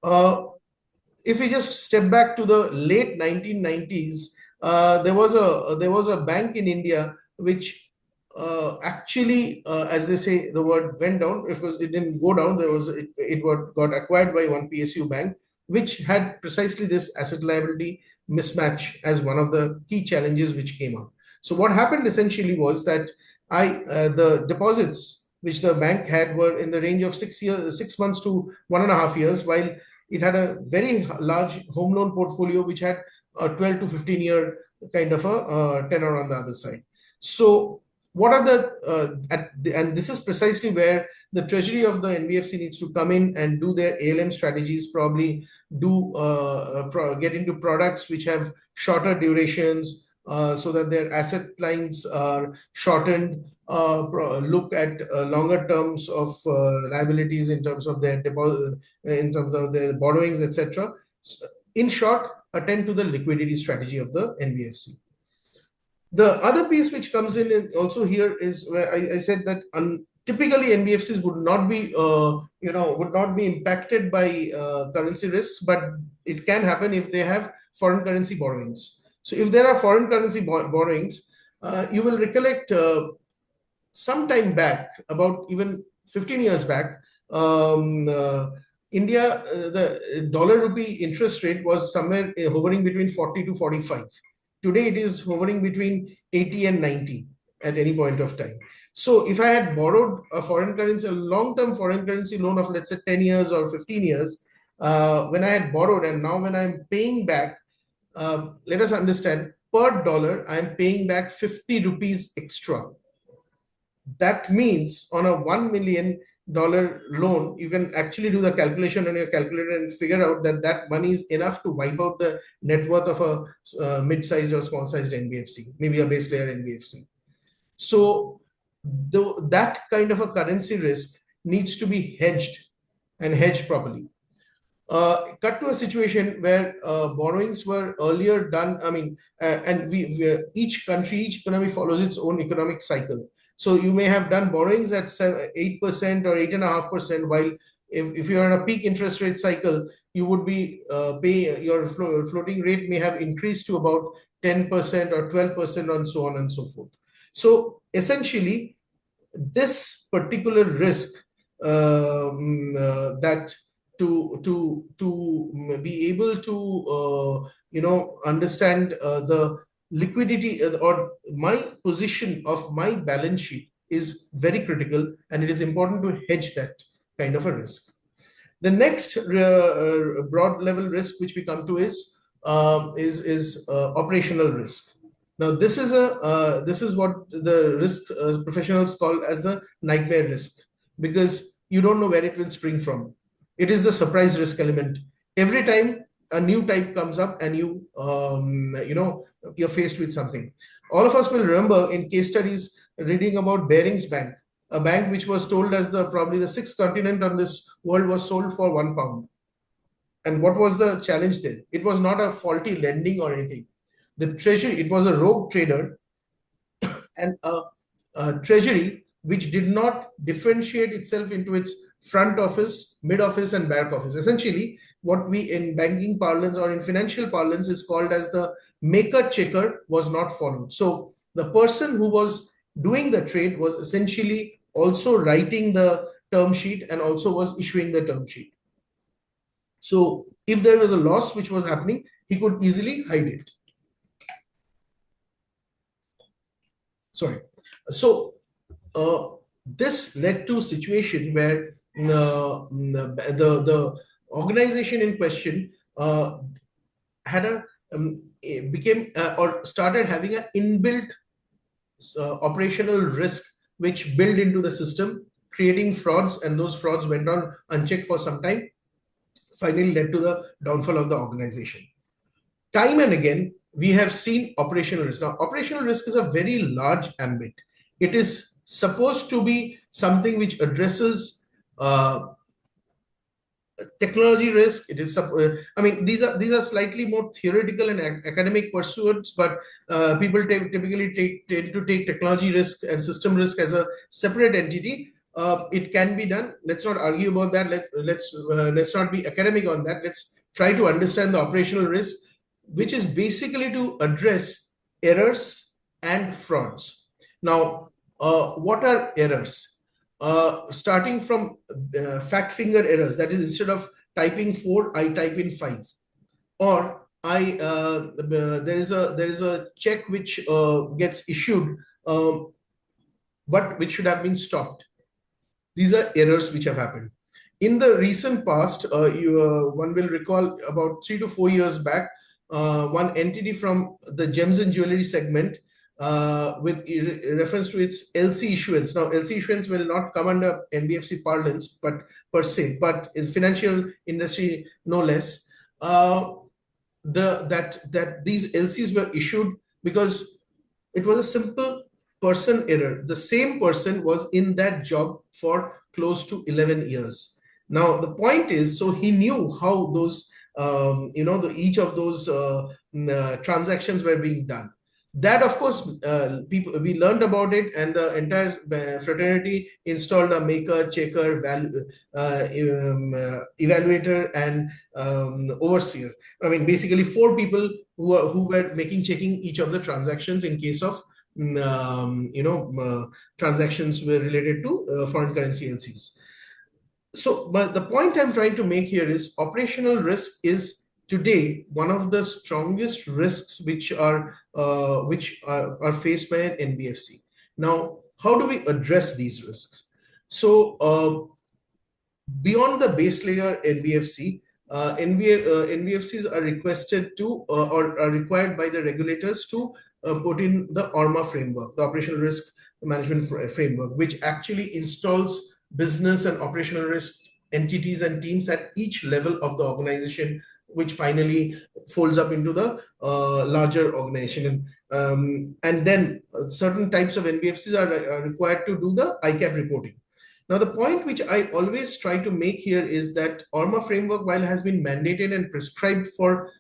Speaker 4: If we just step back to the late 1990s, there was a bank in India which actually, as they say, the word went down. It didn't go down. It got acquired by one PSU bank, which had precisely this asset liability mismatch as one of the key challenges which came up. So what happened essentially was that the deposits which the bank had were in the range of 6 months to 1.5 years, while it had a very large home loan portfolio which had a 12 to 15 year kind of a tenor on the other side. So what are and this is precisely where the treasury of the NBFC needs to come in and do their ALM strategies, probably get into products which have shorter durations, so that their asset lines are shortened, look at longer terms of liabilities in terms of their deposit, in terms of their borrowings, etc. So, in short, attend to the liquidity strategy of the NBFC. The other piece which comes in also here is where I said that typically NBFCs would not be impacted by currency risks, but it can happen if they have foreign currency borrowings. So if there are foreign currency borrowings, You will recollect some time back, about even 15 years back, India, the dollar rupee interest rate was somewhere hovering between 40 to 45. Today it is hovering between 80 and 90 at any point of time. So if I had borrowed a foreign currency, a long-term foreign currency loan of, let's say, 10 years or 15 years, when I had borrowed, and now when I'm paying back, let us understand, per dollar, I'm paying back 50 rupees extra. That means on a $1 million loan, you can actually do the calculation on your calculator and figure out that that money is enough to wipe out the net worth of a mid-sized or small-sized NBFC, maybe a base layer NBFC. So that kind of a currency risk needs to be hedged, and hedged properly. Cut to a situation where borrowings were earlier done. I mean, and each country, each economy follows its own economic cycle. So you may have done borrowings at 8% or 8.5%, while if you're on a peak interest rate cycle, you would be your floating rate may have increased to about 10% or 12%, and so on and so forth. So essentially, this particular risk that to be able to understand the liquidity or my position of my balance sheet is very critical, and it is important to hedge that kind of a risk. The next broad level risk which we come to is operational risk. Now this is what the risk professionals call as the nightmare risk, because you don't know where it will spring from. It is the surprise risk element. Every time a new type comes up and you're faced with something. All of us will remember in case studies reading about Barings Bank, a bank which was told as probably the sixth continent on this world was sold for £1. And what was the challenge there? It was not a faulty lending or anything. The treasury, it was a rogue trader and a treasury which did not differentiate itself into its front office, mid office, and back office. Essentially, what we in banking parlance or in financial parlance is called as the maker checker was not followed. So the person who was doing the trade was essentially also writing the term sheet and also was issuing the term sheet. So if there was a loss which was happening, he could easily hide it. Sorry. So this led to a situation where the organization in question had started having an inbuilt operational risk which built into the system, creating frauds, and those frauds went on unchecked for some time, finally led to the downfall of the organization. Time and again, we have seen operational risk. Now, operational risk is a very large ambit. It is supposed to be something which addresses technology risk. It is, I mean, these are slightly more theoretical and academic pursuits, but people typically tend to take technology risk and system risk as a separate entity. It can be done. Let's not argue about that. Let's not be academic on that. Let's try to understand the operational risk, which is basically to address errors and frauds. Now, what are errors? Starting from fat finger errors, that is, instead of typing 4, I type in 5, or there is a check which gets issued, but which should have been stopped. These are errors which have happened. In the recent past, one will recall about 3 to 4 years back, one entity from the gems and jewelry segment with reference to its LC issuance. Now, LC issuance will not come under NBFC parlance, but per se, but in financial industry, no less. That these LCs were issued because it was a simple person error. The same person was in that job for close to 11 years. Now, the point is, so he knew how those, each of those transactions were being done. That, of course, we learned about it, and the entire fraternity installed a maker, checker, evaluator, and overseer. I mean, basically 4 people who were checking each of the transactions in case of transactions were related to foreign currency LCs. So, but the point I'm trying to make here is operational risk is today one of the strongest risks which are faced by an NBFC. Now, how do we address these risks? So, beyond the base layer NBFC, NBFCs are requested to or are required by the regulators to put in the ORMA framework, the operational risk management framework, which actually installs business and operational risk entities and teams at each level of the organization, which finally folds up into the larger organization. And then certain types of NBFCs are required to do the ICAP reporting. Now, the point which I always try to make here is that ORMA framework, while has been mandated and prescribed for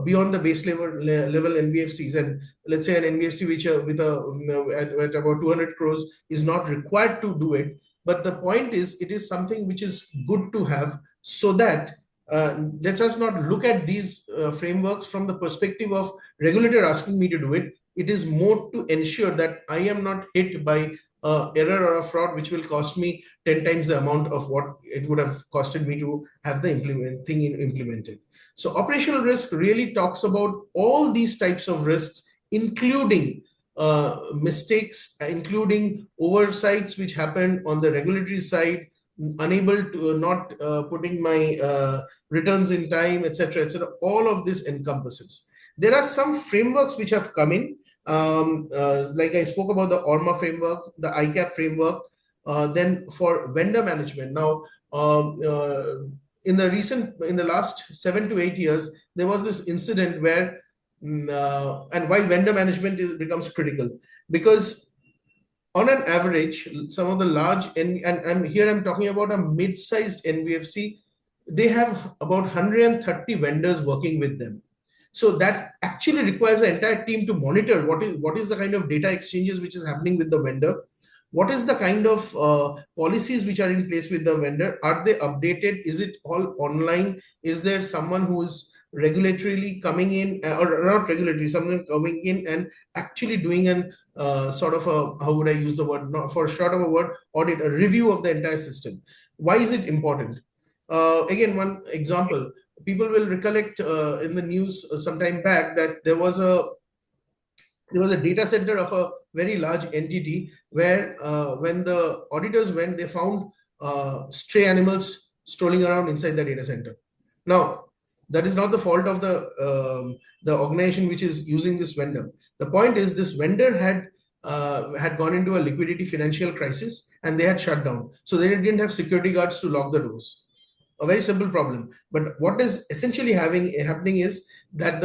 Speaker 4: beyond the base level NBFCs, and let's say an NBFC which with at about 200 crores is not required to do it. But the point is, it is something which is good to have, so that let us not look at these frameworks from the perspective of regulator asking me to do it. It is more to ensure that I am not hit by error or a fraud which will cost me 10 times the amount of what it would have costed me to have the implemented. So operational risk really talks about all these types of risks, including mistakes, including oversights which happen on the regulatory side, unable to not putting my returns in time, etc., etc. All of this encompasses. There are some frameworks which have come in. Like I spoke about the ORMA framework, the ICAP framework, then for vendor management. Now, in the last 7 to 8 years, there was this incident where, and why vendor management becomes critical, because on an average, some of the large, and I'm talking about a mid-sized NBFC, they have about 130 vendors working with them. So that actually requires an entire team to monitor what is the kind of data exchanges which is happening with the vendor. What is the kind of policies which are in place with the vendor? Are they updated? Is it all online? Is there someone who is regulatorily coming in, or not regulatory, someone coming in and actually doing an sort of a, how would I use the word, not for short of a word, audit, a review of the entire system? Why is it important? Again, one example. People will recollect in the news some time back that there was a data center of a very large entity where when the auditors went, they found stray animals strolling around inside the data center. Now, that is not the fault of the organization which is using this vendor. The point is, this vendor had gone into a liquidity financial crisis and they had shut down. So they didn't have security guards to lock the doors. A very simple problem. But what is essentially happening is that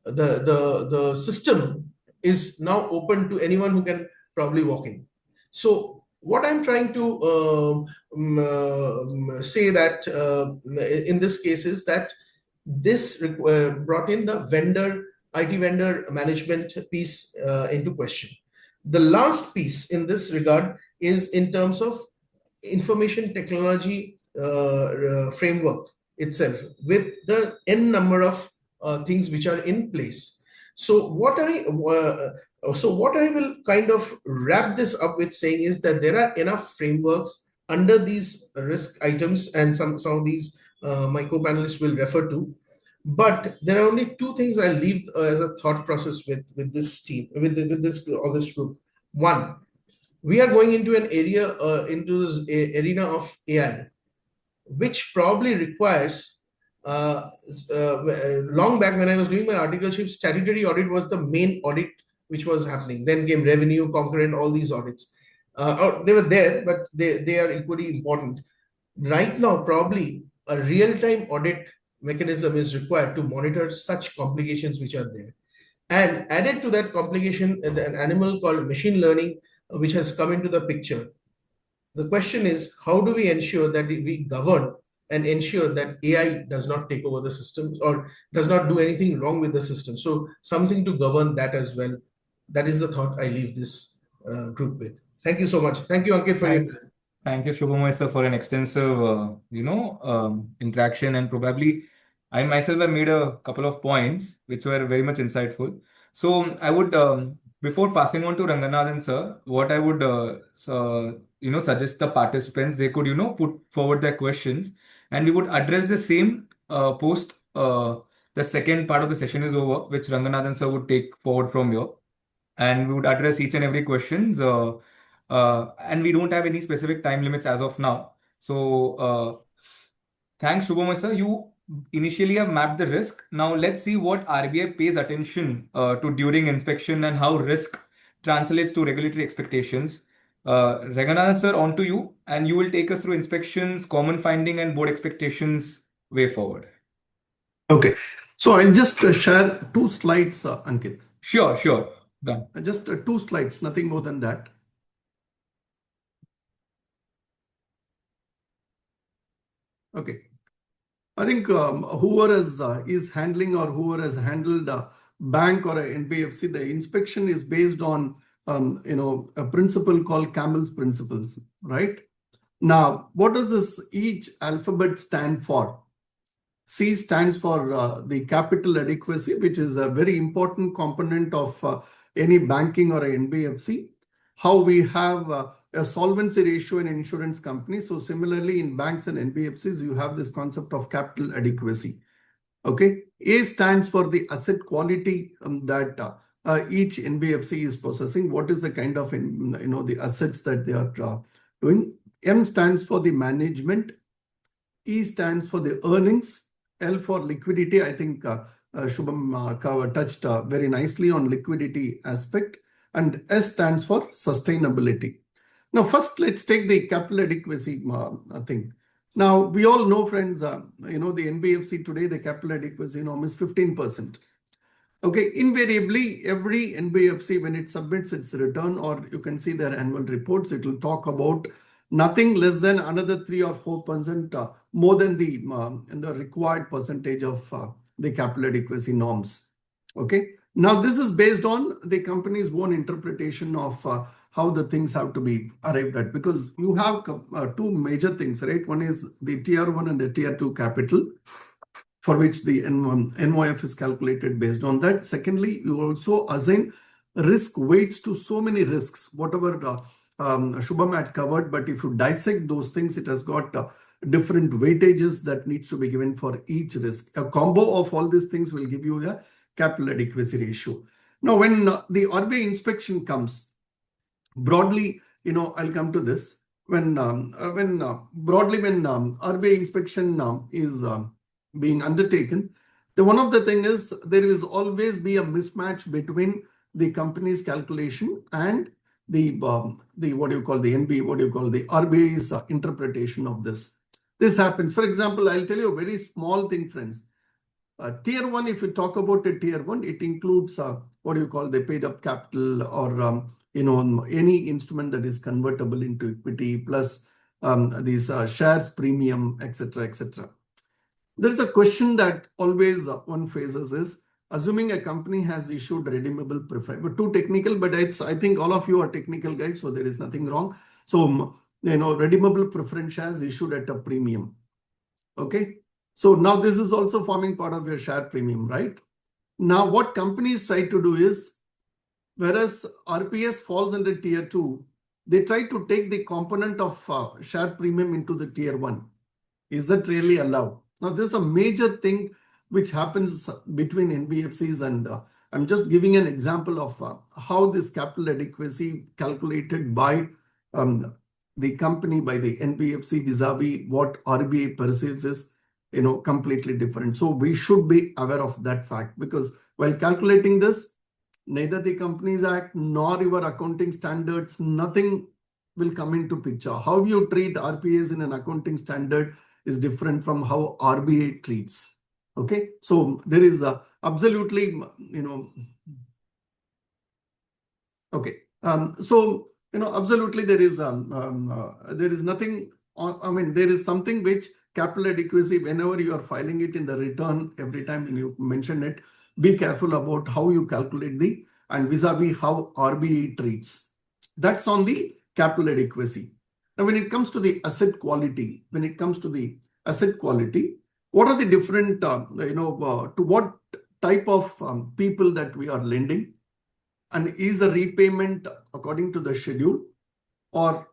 Speaker 4: the system is now open to anyone who can probably walk in. So what I'm trying to say that in this case is that this brought in the IT vendor management piece into question. The last piece in this regard is in terms of information technology framework itself, with the n number of things which are in place. So what I will kind of wrap this up with saying is that there are enough frameworks under these risk items, and some of these my co-panelists will refer to. But there are only two things I leave as a thought process with this team, with this August group. One, we are going into an area, into this arena of AI, which probably requires, long back when I was doing my articleship, statutory audit was the main audit which was happening. Then came revenue, concurrent, all these audits. They were there, but they are equally important. Right now, probably a real-time audit mechanism is required to monitor such complications which are there. And added to that complication, an animal called machine learning, which has come into the picture. The question is, how do we ensure that we govern and ensure that AI does not take over the system or does not do anything wrong with the system? So something to govern that as well. That is the thought I leave this group with. Thank you so much. Thank you, Ankit, for your...
Speaker 2: Thank you, Shubhamoy sir, for an extensive, interaction, and probably I myself have made a couple of points which were very much insightful. So I would, before passing on to Ranganathan sir, what I would, suggest the participants, they could, put forward their questions, and we would address the same post the second part of the session is over, which Ranganathan sir would take forward from here, and we would address each and every questions. And we don't have any specific time limits as of now. So thanks, Shubham sir. You initially have mapped the risk. Now let's see what RBI pays attention to during inspection and how risk translates to regulatory expectations. Ranganathan sir, on to you, and you will take us through inspections, common finding, and board expectations way forward.
Speaker 3: Okay, so I'll just share 2 slides, Ankit.
Speaker 2: Sure. Done.
Speaker 3: Just 2 slides, nothing more than that. Okay. I think whoever is handling or whoever has handled a bank or a NBFC, the inspection is based on a principle called CAMEL's principles, right? Now, what does this each alphabet stand for? C stands for the capital adequacy, which is a very important component of any banking or a NBFC. How we have a solvency ratio in insurance companies. So similarly, in banks and NBFCs, you have this concept of capital adequacy. Okay. A stands for the asset quality that each NBFC is possessing. What is the kind of the assets that they are doing? M stands for the management. E stands for the earnings. L for liquidity. I think Shubham touched very nicely on liquidity aspect. And S stands for sustainability. Now, first, let's take the capital adequacy thing. Now, we all know, friends, the NBFC today, the capital adequacy norm is 15%. Okay, invariably, every NBFC, when it submits its return, or you can see their annual reports, it will talk about nothing less than another 3 or 4% more than the required percentage of the capital adequacy norms. Okay. Now, this is based on the company's own interpretation of how the things have to be arrived at, because you have 2 major things, right? One is the tier 1 and the tier 2 capital, for which the NOF is calculated based on that. Secondly, you also assign risk weights to so many risks, whatever Shubham had covered. But if you dissect those things, it has got different weightages that needs to be given for each risk. A combo of all these things will give you a capital adequacy ratio. Now, when the RBI inspection comes, broadly, I'll come to this. When RBI inspection is being undertaken, one of the thing is there is always be a mismatch between the company's calculation and the RBI's interpretation of this. This happens. For example, I'll tell you a very small thing, friends. Tier 1, if you talk about a tier 1, it includes the paid up capital or any instrument that is convertible into equity, plus these shares premium, etc. There is a question that always one faces is, assuming a company has issued redeemable preference, but too technical, but I think all of you are technical guys, so there is nothing wrong. So redeemable preference shares issued at a premium. Okay. So now this is also forming part of your share premium, right? Now what companies try to do is, whereas RPS falls under tier 2, they try to take the component of share premium into the tier 1. Is that really allowed? Now there's a major thing which happens between NBFCs, and I'm just giving an example of how this capital adequacy calculated by the company, by the NBFC vis-a-vis what RBI perceives is completely different. So we should be aware of that fact, because while calculating this, neither the Companies Act nor your accounting standards, nothing will come into picture. How you treat RPAs in an accounting standard is different from how RBI treats. Okay, so there is absolutely, okay. Absolutely there is nothing. There is something which capital adequacy, whenever you are filing it in the return, every time when you mention it, be careful about how you calculate and vis-a-vis how RBI treats. That's on the capital adequacy. Now, when it comes to the asset quality, what are the different, to what type of people that we are lending, and is the repayment according to the schedule, or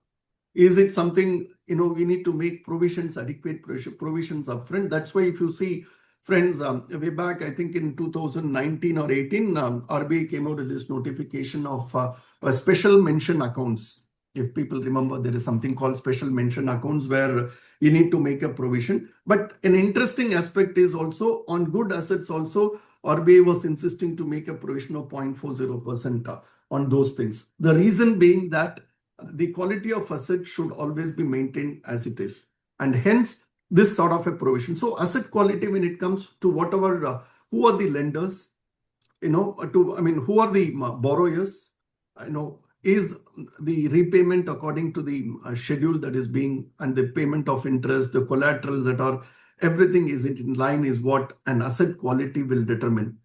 Speaker 3: is it something, we need to make provisions, adequate provisions upfront? That's why if you see, friends, way back, I think in 2019 or 18, RBI came out with this notification of a special mention accounts. If people remember, there is something called special mention accounts where you need to make a provision. But an interesting aspect is also on good assets also, RBI was insisting to make a provision of 0.40% on those things. The reason being that the quality of asset should always be maintained as it is, and hence this sort of a provision. So asset quality, when it comes to whatever, who are the lenders, who are the borrowers, is the repayment according to the schedule that is being, and the payment of interest, the collaterals that are, everything is in line, is what an asset quality will determine.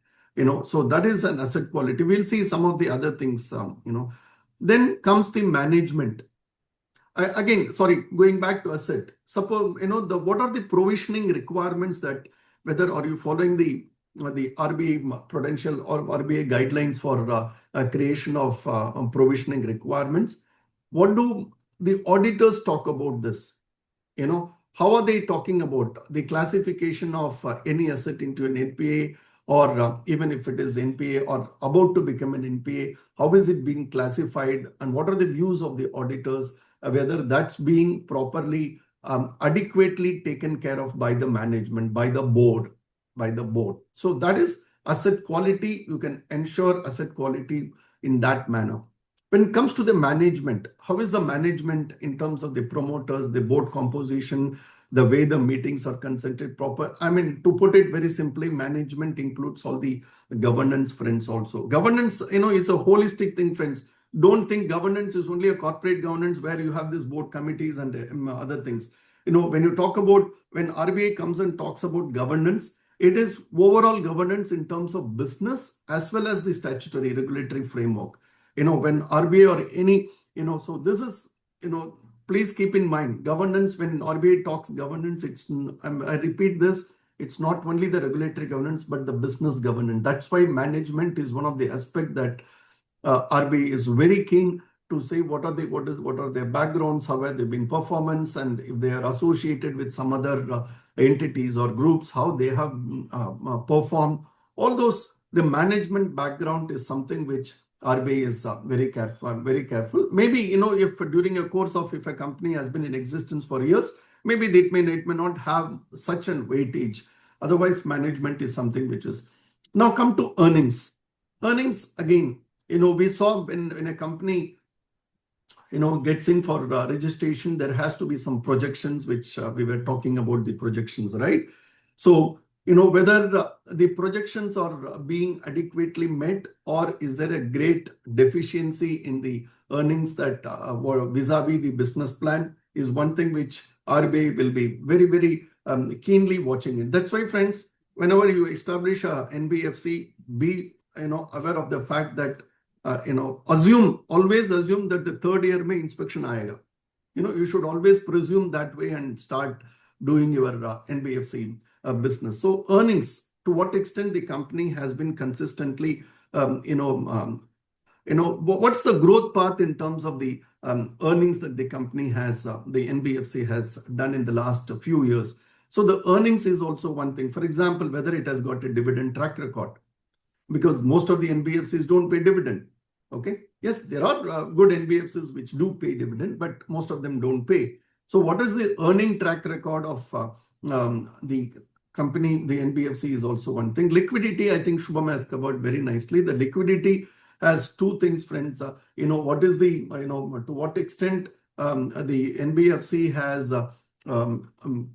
Speaker 3: So that is an asset quality. We'll see some of the other things. Then comes the management. Again, sorry, going back to asset. Suppose, what are the provisioning requirements, that whether are you following the RBI prudential or RBI guidelines for creation of provisioning requirements? What do the auditors talk about this? How are they talking about the classification of any asset into an NPA, or even if it is NPA or about to become an NPA, how is it being classified, and what are the views of the auditors, whether that's being properly, adequately taken care of by the management, by the board. So that is asset quality. You can ensure asset quality in that manner. When it comes to the management, how is the management in terms of the promoters, the board composition, the way the meetings are consented proper? To put it very simply, management includes all the governance, friends, also. Governance, is a holistic thing, friends. Don't think governance is only a corporate governance where you have these board committees and other things. When you talk about, when RBI comes and talks about governance, it is overall governance in terms of business as well as the statutory regulatory framework. When RBI or any, so this is, please keep in mind, governance, when RBI talks governance, I repeat this, it's not only the regulatory governance, but the business governance. That's why management is one of the aspects that RBI is very keen to say what are their backgrounds, how have they been performance, and if they are associated with some other entities or groups, how they have performed. All those, the management background is something which RBI is very careful. Maybe, if during a course of, if a company has been in existence for years, maybe it may not have such an weightage. Otherwise, management is something which is. Now come to earnings. Earnings, again, we saw when a company, gets in for registration, there has to be some projections, which we were talking about the projections, right? So, whether the projections are being adequately met, or is there a great deficiency in the earnings that were vis-a-vis the business plan, is one thing which RBI will be very, very keenly watching it. That's why, friends, whenever you establish a NBFC, be aware of the fact that always assume that the third year mein inspection aayega. You should always presume that way and start doing your NBFC business. So earnings, to what extent the company has been consistently, what's the growth path in terms of the earnings that the company has, the NBFC has done in the last few years. So the earnings is also one thing. For example, whether it has got a dividend track record, because most of the NBFCs don't pay dividend. Okay. Yes, there are good NBFCs which do pay dividend, but most of them don't pay. So what is the earning track record of the company? The NBFC is also one thing. Liquidity, I think Shubham has covered very nicely. The liquidity has two things, friends. What is the, to what extent the NBFC has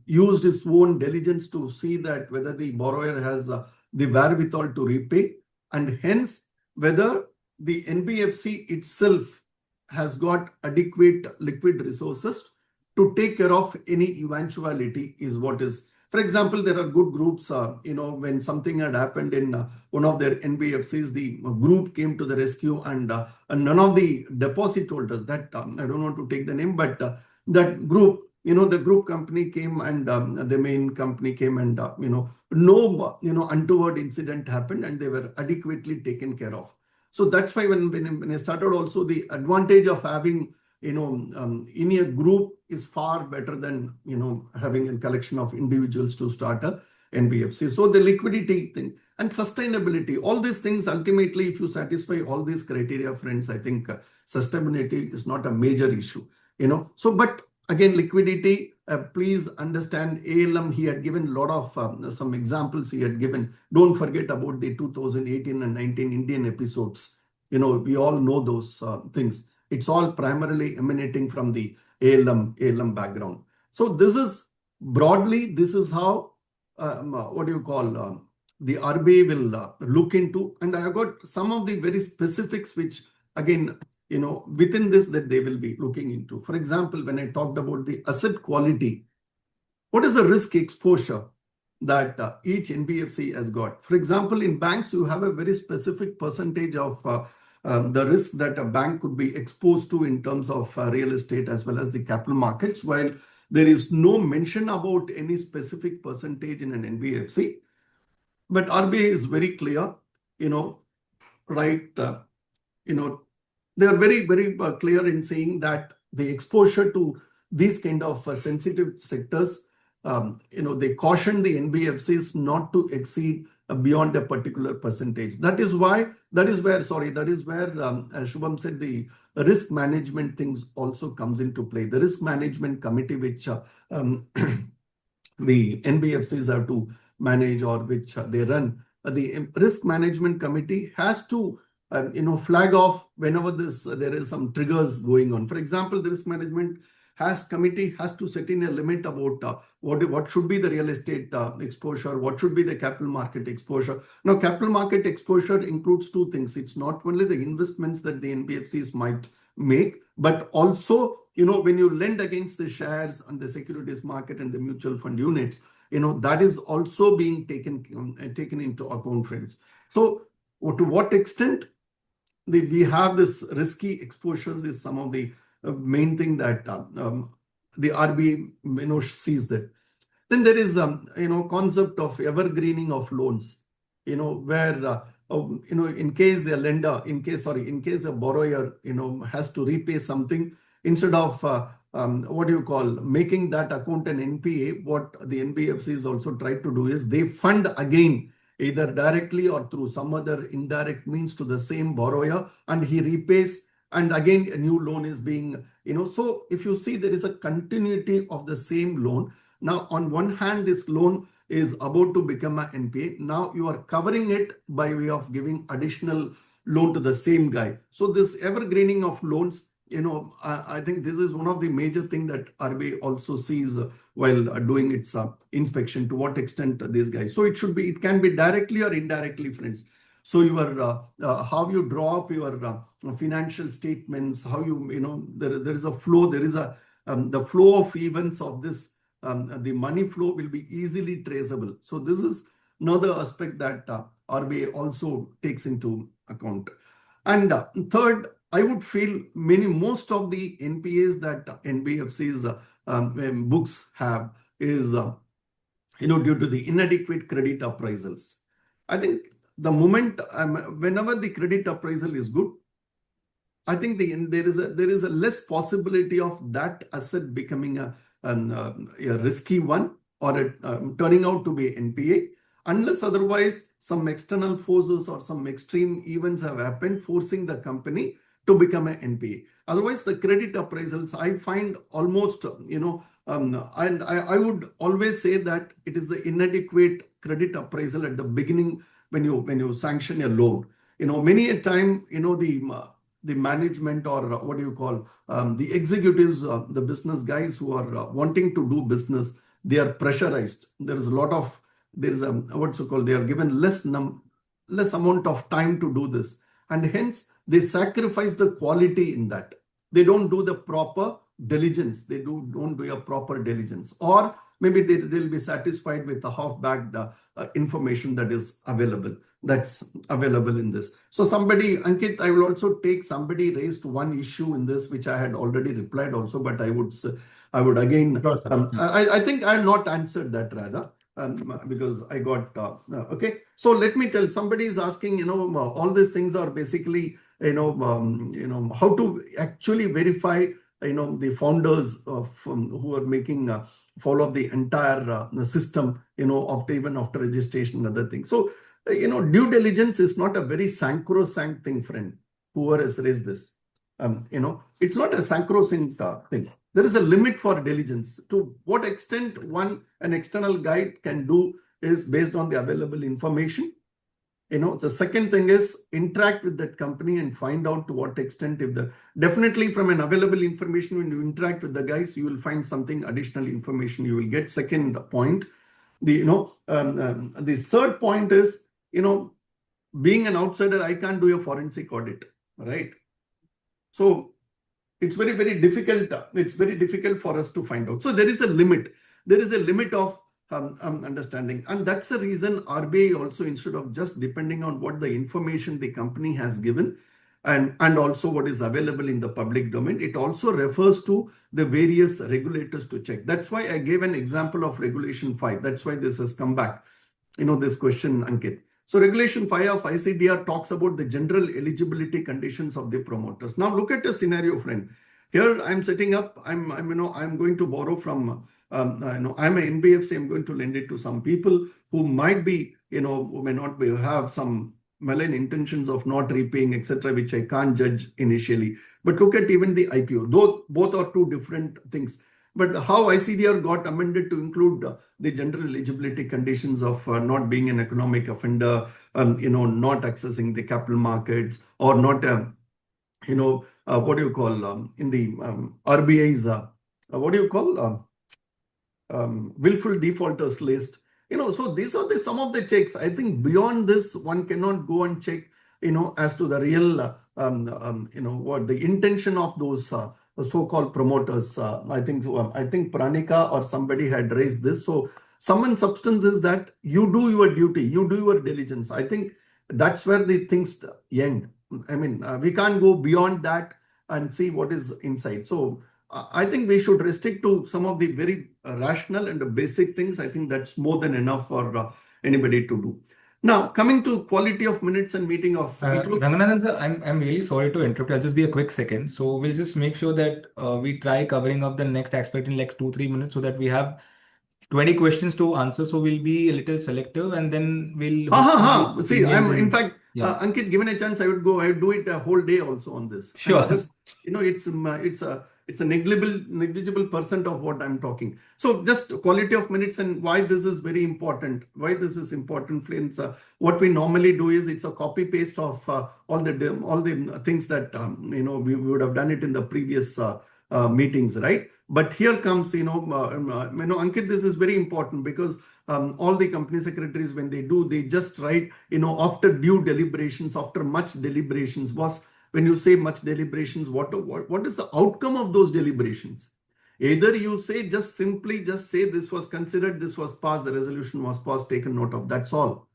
Speaker 3: used its own diligence to see that whether the borrower has the wherewithal to repay, and hence whether the NBFC itself has got adequate liquid resources to take care of any eventuality, is what is. For example, there are good groups, when something had happened in one of their NBFCs, the group came to the rescue, and none of the deposit holders, that I don't want to take the name, but that group, the group company came and the main company came and, no, untoward incident happened and they were adequately taken care of. So that's why when I started also, the advantage of having, in a group is far better than, having a collection of individuals to start a NBFC. So the liquidity thing and sustainability, all these things, ultimately, if you satisfy all these criteria, friends, I think sustainability is not a major issue, So, but again, liquidity, please understand ALM, he had given a lot of some examples he had given. Don't forget about the 2018 and 19 Indian episodes. We all know those things. It's all primarily emanating from the ALM background. So this is broadly, this is how, the RBI will look into. And I have got some of the very specifics, which again, within this that they will be looking into. For example, when I talked about the asset quality, what is the risk exposure that each NBFC has got? For example, in banks, you have a very specific percentage of the risk that a bank could be exposed to in terms of real estate as well as the capital markets, while there is no mention about any specific percentage in an NBFC. But RBI is very clear, right? They are very, very clear in saying that the exposure to these kind of sensitive sectors, they caution the NBFCs not to exceed beyond a particular percentage. That is where Shubham said the risk management things also comes into play. The risk management committee, which the NBFCs have to manage or which they run, the risk management committee has to flag off whenever there is some triggers going on. For example, the risk management committee has to set in a limit about what should be the real estate exposure, what should be the capital market exposure. Now, capital market exposure includes two things. It's not only the investments that the NBFCs might make, but also, when you lend against the shares on the securities market and the mutual fund units, that is also being taken into account, friends. So to what extent we have this risky exposures is some of the main thing that the RBI sees that. Then there is concept of evergreening of loans, where in case a borrower has to repay something, instead of making that account an NPA, what the NBFCs also try to do is they fund again, either directly or through some other indirect means, to the same borrower, and he repays, and again a new loan is being, so if you see, there is a continuity of the same loan. Now, on one hand, this loan is about to become a NPA. Now you are covering it by way of giving additional loan to the same guy. So this evergreening of loans, I think this is one of the major things that RBI also sees while doing its inspection, to what extent these guys. So it can be directly or indirectly, friends. So how you draw up your financial statements, how there is a flow, there is the flow of events of this, the money flow will be easily traceable. So this is another aspect that RBI also takes into account. And third, I would feel most of the NPAs that NBFCs books have is, due to the inadequate credit appraisals. I think the moment, whenever the credit appraisal is good, I think there is a less possibility of that asset becoming a risky one, or turning out to be NPA, unless otherwise some external forces or some extreme events have happened forcing the company to become an NPA. Otherwise, the credit appraisals, I find almost, and I would always say that it is the inadequate credit appraisal at the beginning when you sanction a loan. Many a time, the management, or the executives, the business guys who are wanting to do business, they are pressurized. They are given less amount of time to do this, and hence they sacrifice the quality in that. They don't do the proper diligence. They don't do a proper diligence, or maybe they'll be satisfied with the half-backed information that is available. That's available in this. So Ankit, I will also take, somebody raised one issue in this, which I had already replied also, but I would I would again,
Speaker 2: Sure, sir.
Speaker 3: I think I have not answered that rather. Because I got okay. So let me tell. Somebody is asking. All these things are basically how to actually verify. The founders who are making follow the entire system. Even after registration and other things. So due diligence is not a very sacrosanct thing, friend. Whoever has raised this, it's not a sacrosanct thing. There is a limit for diligence. To what extent an external guide can do is based on the available information. The second thing is interact with that company and find out to what extent definitely from an available information, when you interact with the guys, you will find something additional information you will get. Second point, the third point is, being an outsider, I can't do a forensic audit, right? So it's very, very difficult. It's very difficult for us to find out. So there is a limit. There is a limit of understanding. And that's the reason RBI also, instead of just depending on what the information the company has given and also what is available in the public domain, it also refers to the various regulators to check. That's why I gave an example of Regulation 5. That's why this has come back, this question, Ankit. So Regulation 5 of ICDR talks about the general eligibility conditions of the promoters. Now look at a scenario, friend. Here I'm setting up, I'm going to borrow from, I'm an NBFC, I'm going to lend it to some people who might be, who may not have some malign intentions of not repaying, etc., which I can't judge initially. But look at even the IPO. Though both are two different things. But how ICDR got amended to include the general eligibility conditions of not being an economic offender, not accessing the capital markets, or not, what do you call in the RBI's, what do you call willful defaulters list. So these are some of the checks. I think beyond this, one cannot go and check, as to the real, what the intention of those so-called promoters. I think Pranika or somebody had raised this. So sum and substance is that you do your duty, you do your diligence. I think that's where the things end. I mean, we can't go beyond that and see what is inside. So I think we should restrict to some of the very rational and the basic things. I think that's more than enough for anybody to do. Now, coming to quality of minutes and meeting of...
Speaker 2: Ranganathan sir, I'm really sorry to interrupt. I'll just be a quick second. So we'll just make sure that we try covering up the next aspect in like 2-3 minutes so that we have 20 questions to answer. So we'll be a little selective and then we'll...
Speaker 3: See, in fact, Ankit, given a chance, I would do it a whole day also on this.
Speaker 2: Sure.
Speaker 3: Just, it's a negligible percent of what I'm talking. So just quality of minutes and why this is very important. Why this is important, friends. What we normally do is it's a copy paste of all the things that we would have done it in the previous meetings, right? But here comes, Ankit, this is very important because all the company secretaries, when they just write, after due deliberations, after much deliberations. When you say much deliberations, what is the outcome of those deliberations? Either you say simply say this was considered, this was passed, the resolution was passed, taken note of. That's all.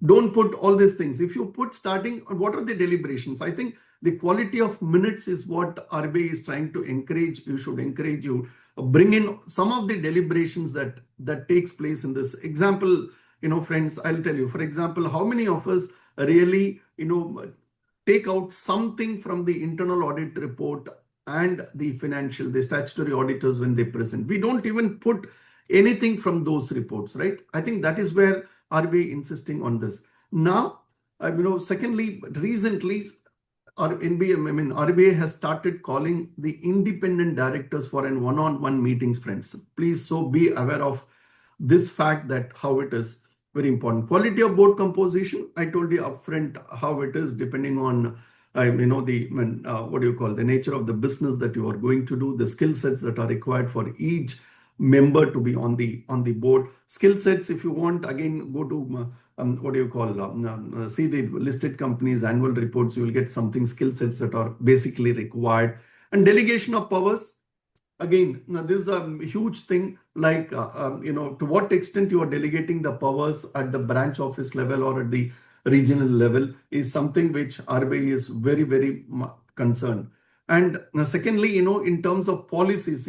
Speaker 3: Don't put all these things. If you put starting, what are the deliberations? I think the quality of minutes is what RBI is trying to encourage. You should encourage you bring in some of the deliberations that takes place in this example. Friends, I'll tell you, for example, how many of us really, take out something from the internal audit report and the statutory auditors when they present. We don't even put anything from those reports, right? I think that is where RBI insisting on this. Now, secondly, recently, RBI has started calling the independent directors for an one-on-one meetings, friends. Please be aware of this fact that how it is. Very important. Quality of board composition. I told you upfront how it is depending on, the nature of the business that you are going to do, the skill sets that are required for each member to be on the board. Skill sets, if you want, again, go to, see the listed companies' annual reports, you will get something, skill sets that are basically required. And delegation of powers. Again, this is a huge thing, like, to what extent you are delegating the powers at the branch office level or at the regional level is something which RBI is very, very concerned. And secondly, in terms of policies,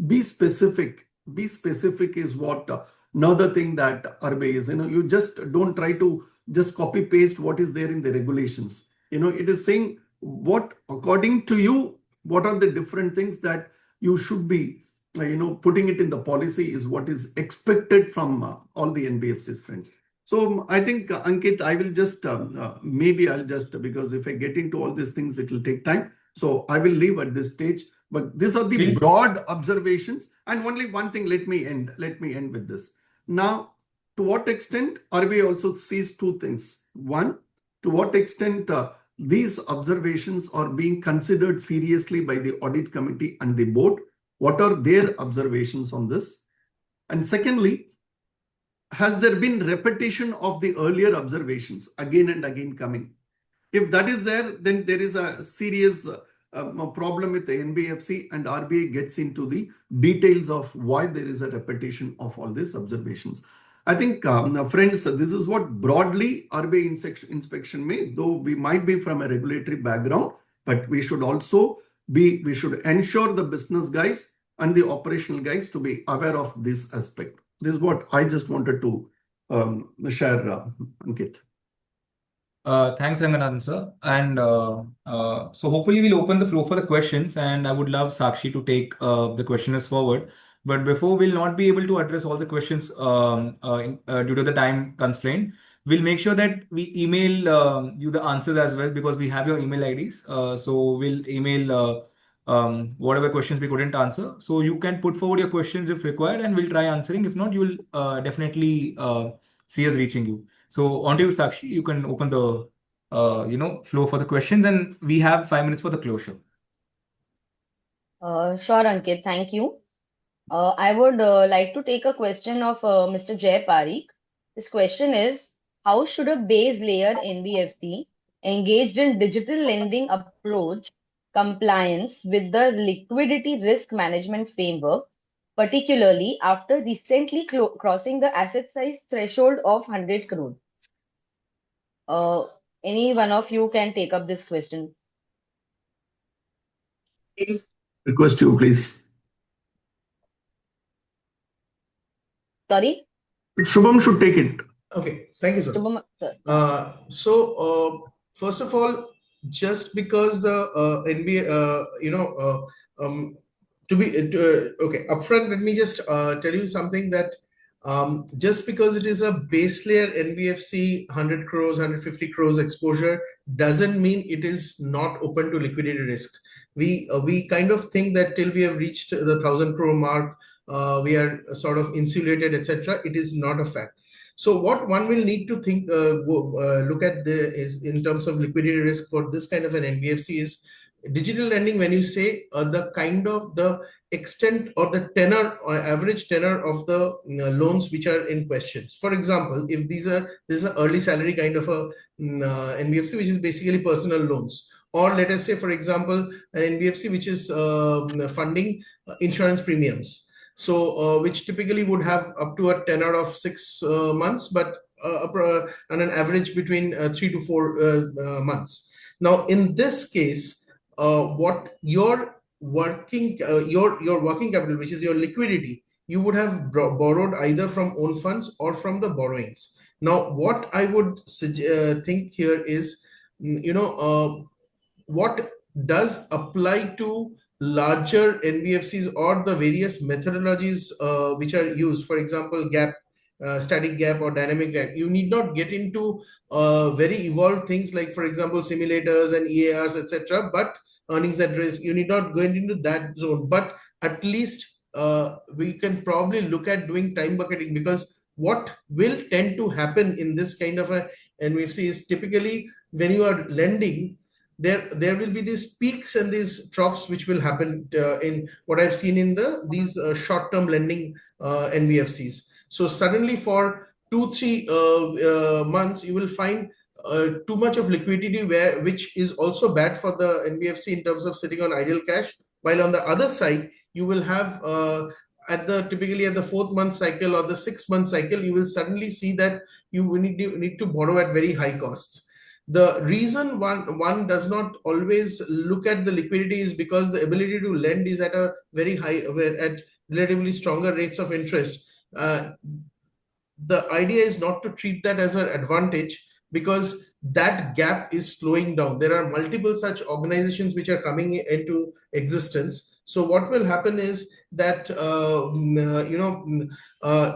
Speaker 3: be specific. Be specific is what another thing that RBI is. You just don't try to just copy paste what is there in the regulations. It is saying what, according to you, what are the different things that you should be, putting it in the policy is what is expected from all the NBFCs, friends. So I think, Ankit, I will just, maybe I'll just, because if I get into all these things, it will take time. So I will leave at this stage. But these are the broad observations. And only one thing, let me end with this. Now, to what extent RBI also sees two things. One, to what extent these observations are being considered seriously by the audit committee and the board. What are their observations on this? And secondly, has there been repetition of the earlier observations again and again coming? If that is there, then there is a serious problem with the NBFC, and RBI gets into the details of why there is a repetition of all these observations. I think, friends, this is what broadly RBI inspection may, though we might be from a regulatory background, but we should also we should ensure the business guys and the operational guys to be aware of this aspect. This is what I just wanted to share, Ankit.
Speaker 2: Thanks, Ranganathan, sir. And so hopefully we'll open the floor for the questions, and I would love Sakshi to take the questioners forward. But before, we'll not be able to address all the questions due to the time constraint. We'll make sure that we email you the answers as well, because we have your email IDs. So we'll email whatever questions we couldn't answer. So you can put forward your questions if required, and we'll try answering. If not, you will definitely see us reaching you. So on to you, Sakshi. You can open the flow for the questions, and we have 5 minutes for the closure.
Speaker 1: Sure, Ankit. Thank you. I would like to take a question of Mr. Jay Parikh. This question is, how should a base layer NBFC engaged in digital lending approach compliance with the liquidity risk management framework, particularly after recently crossing the asset size threshold of 100 crore? Any one of you can take up this question.
Speaker 3: Request you, please.
Speaker 1: Sorry?
Speaker 3: Shubham should take it.
Speaker 4: Okay, thank you, sir.
Speaker 1: Shubham, sir.
Speaker 4: First of all, just because the NBA, okay, upfront, let me just tell you something that just because it is a base layer NBFC 100 crores, 150 crores exposure doesn't mean it is not open to liquidity risks. We kind of think that till we have reached the 1,000 crore mark, we are sort of insulated, etc. It is not a fact. So what one will need to think, look at is in terms of liquidity risk for this kind of an NBFC is digital lending. When you say the kind of the extent or the tenor or average tenor of the loans which are in question. For example, if this is an early salary kind of a NBFC, which is basically personal loans, or let us say, for example, an NBFC which is funding insurance premiums. So, which typically would have up to a tenor of 6 months, but on an average between 3 to 4 months. Now, in this case, what your working capital, which is your liquidity, you would have borrowed either from own funds or from the borrowings. Now, what I would think here is, what does apply to larger NBFCs or the various methodologies which are used, for example, gap, static gap or dynamic gap. You need not get into very evolved things like, for example, simulators and EARs, etc. But earnings at risk, you need not go into that zone. But at least we can probably look at doing time bucketing, because what will tend to happen in this kind of a NBFC is typically when you are lending, there will be these peaks and these troughs which will happen in what I've seen in these short-term lending NBFCs. So suddenly for 2-3 months, you will find too much of liquidity, which is also bad for the NBFC in terms of sitting on idle cash. While on the other side, you will have typically at the 4th month cycle or the 6th month cycle, you will suddenly see that you need to borrow at very high costs. The reason one does not always look at the liquidity is because the ability to lend is at a very high, at relatively stronger rates of interest. The idea is not to treat that as an advantage, because that gap is slowing down. There are multiple such organizations which are coming into existence. So what will happen is that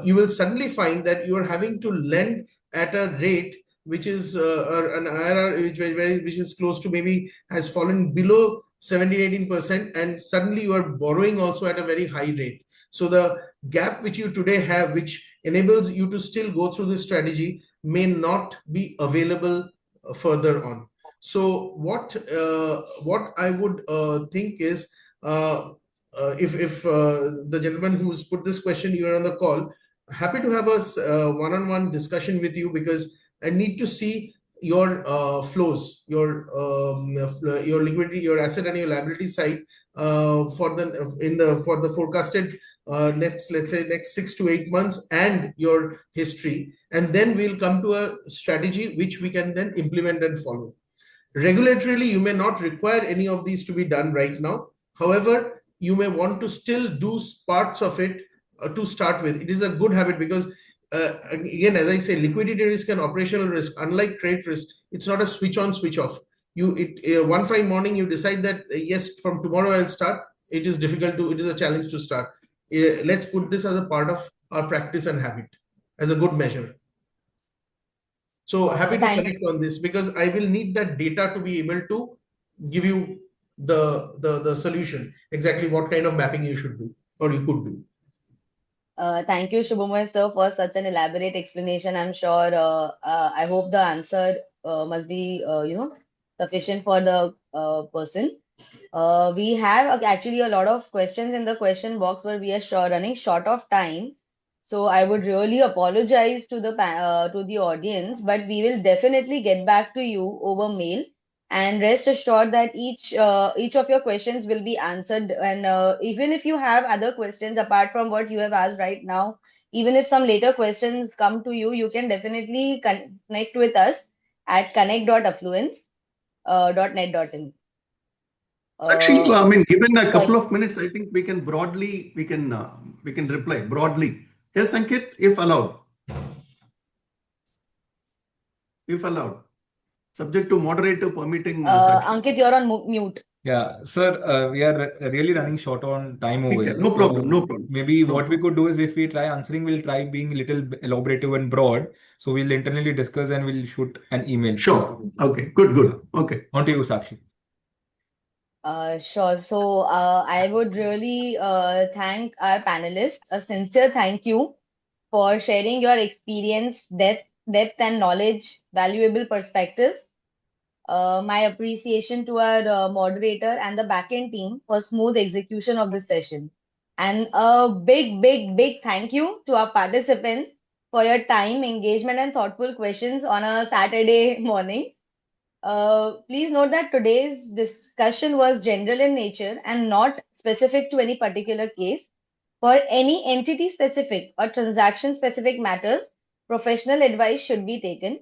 Speaker 4: you will suddenly find that you are having to lend at a rate which is an IRR which is close to, maybe has fallen below 17-18%, and suddenly you are borrowing also at a very high rate. So the gap which you today have, which enables you to still go through this strategy, may not be available further on. So what I would think is, if the gentleman who's put this question, you're on the call, happy to have a one-on-one discussion with you, because I need to see your flows, your liquidity, your asset and your liability side for the forecasted let's say next 6 to 8 months, and your history, and then we'll come to a strategy which we can then implement and follow. Regulatorily, you may not require any of these to be done right now. However, you may want to still do parts of it to start with. It is a good habit, because again, as I say, liquidity risk and operational risk, unlike credit risk, it's not a switch on, switch off. One fine morning you decide that yes, from tomorrow I'll start. It is a challenge to start. Let's put this as a part of our practice and habit, as a good measure. So happy to connect on this, because I will need that data to be able to give you the solution, exactly what kind of mapping you should do, or you could do.
Speaker 1: Thank you, Shubhamoy sir, for such an elaborate explanation. I'm sure, I hope the answer must be, sufficient for the person. We have actually a lot of questions in the question box, but we are running short of time. So I would really apologize to the audience, but we will definitely get back to you over mail. And rest assured that each of your questions will be answered. And even if you have other questions apart from what you have asked right now, even if some later questions come to you, you can definitely connect with us at connect.affluence.net.in.
Speaker 3: Actually, I mean, given a couple of minutes, I think we can reply broadly. Yes, Ankit, if allowed. If allowed. Subject to moderator permitting.
Speaker 1: Ankit, you're on mute.
Speaker 2: Yeah, sir, we are really running short on time over here.
Speaker 3: No problem.
Speaker 2: Maybe what we could do is, if we try answering, we'll try being a little elaborative and broad. So we'll internally discuss and we'll shoot an email.
Speaker 3: Sure. Okay. Good. Okay.
Speaker 2: On to you, Sakshi.
Speaker 1: Sure. So I would really thank our panelists. A sincere thank you for sharing your experience, depth and knowledge, valuable perspectives. My appreciation to our moderator and the backend team for smooth execution of this session. And a big thank you to our participants for your time, engagement, and thoughtful questions on a Saturday morning. Please note that today's discussion was general in nature and not specific to any particular case. For any entity specific or transaction specific matters, professional advice should be taken.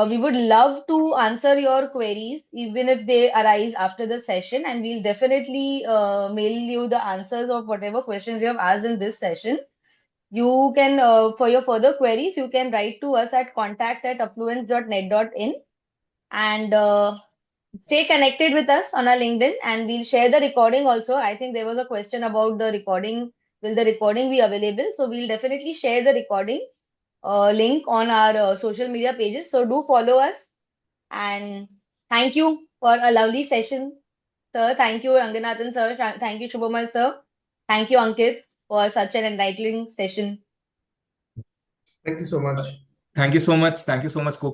Speaker 1: We would love to answer your queries, even if they arise after the session, and we'll definitely mail you the answers of whatever questions you have asked in this session. You can, for your further queries, you can write to us at contact@affluence.net.in, and stay connected with us on our LinkedIn, and we'll share the recording also. I think there was a question about the recording. Will the recording be available? So we'll definitely share the recording link on our social media pages. So do follow us. And thank you for a lovely session, sir. Thank you, Ranganathan sir. Thank you, Shubhamoy sir. Thank you, Ankit, for such an enlightening session.
Speaker 4: Thank you so much.
Speaker 2: Thank you so much. Thank you so much, co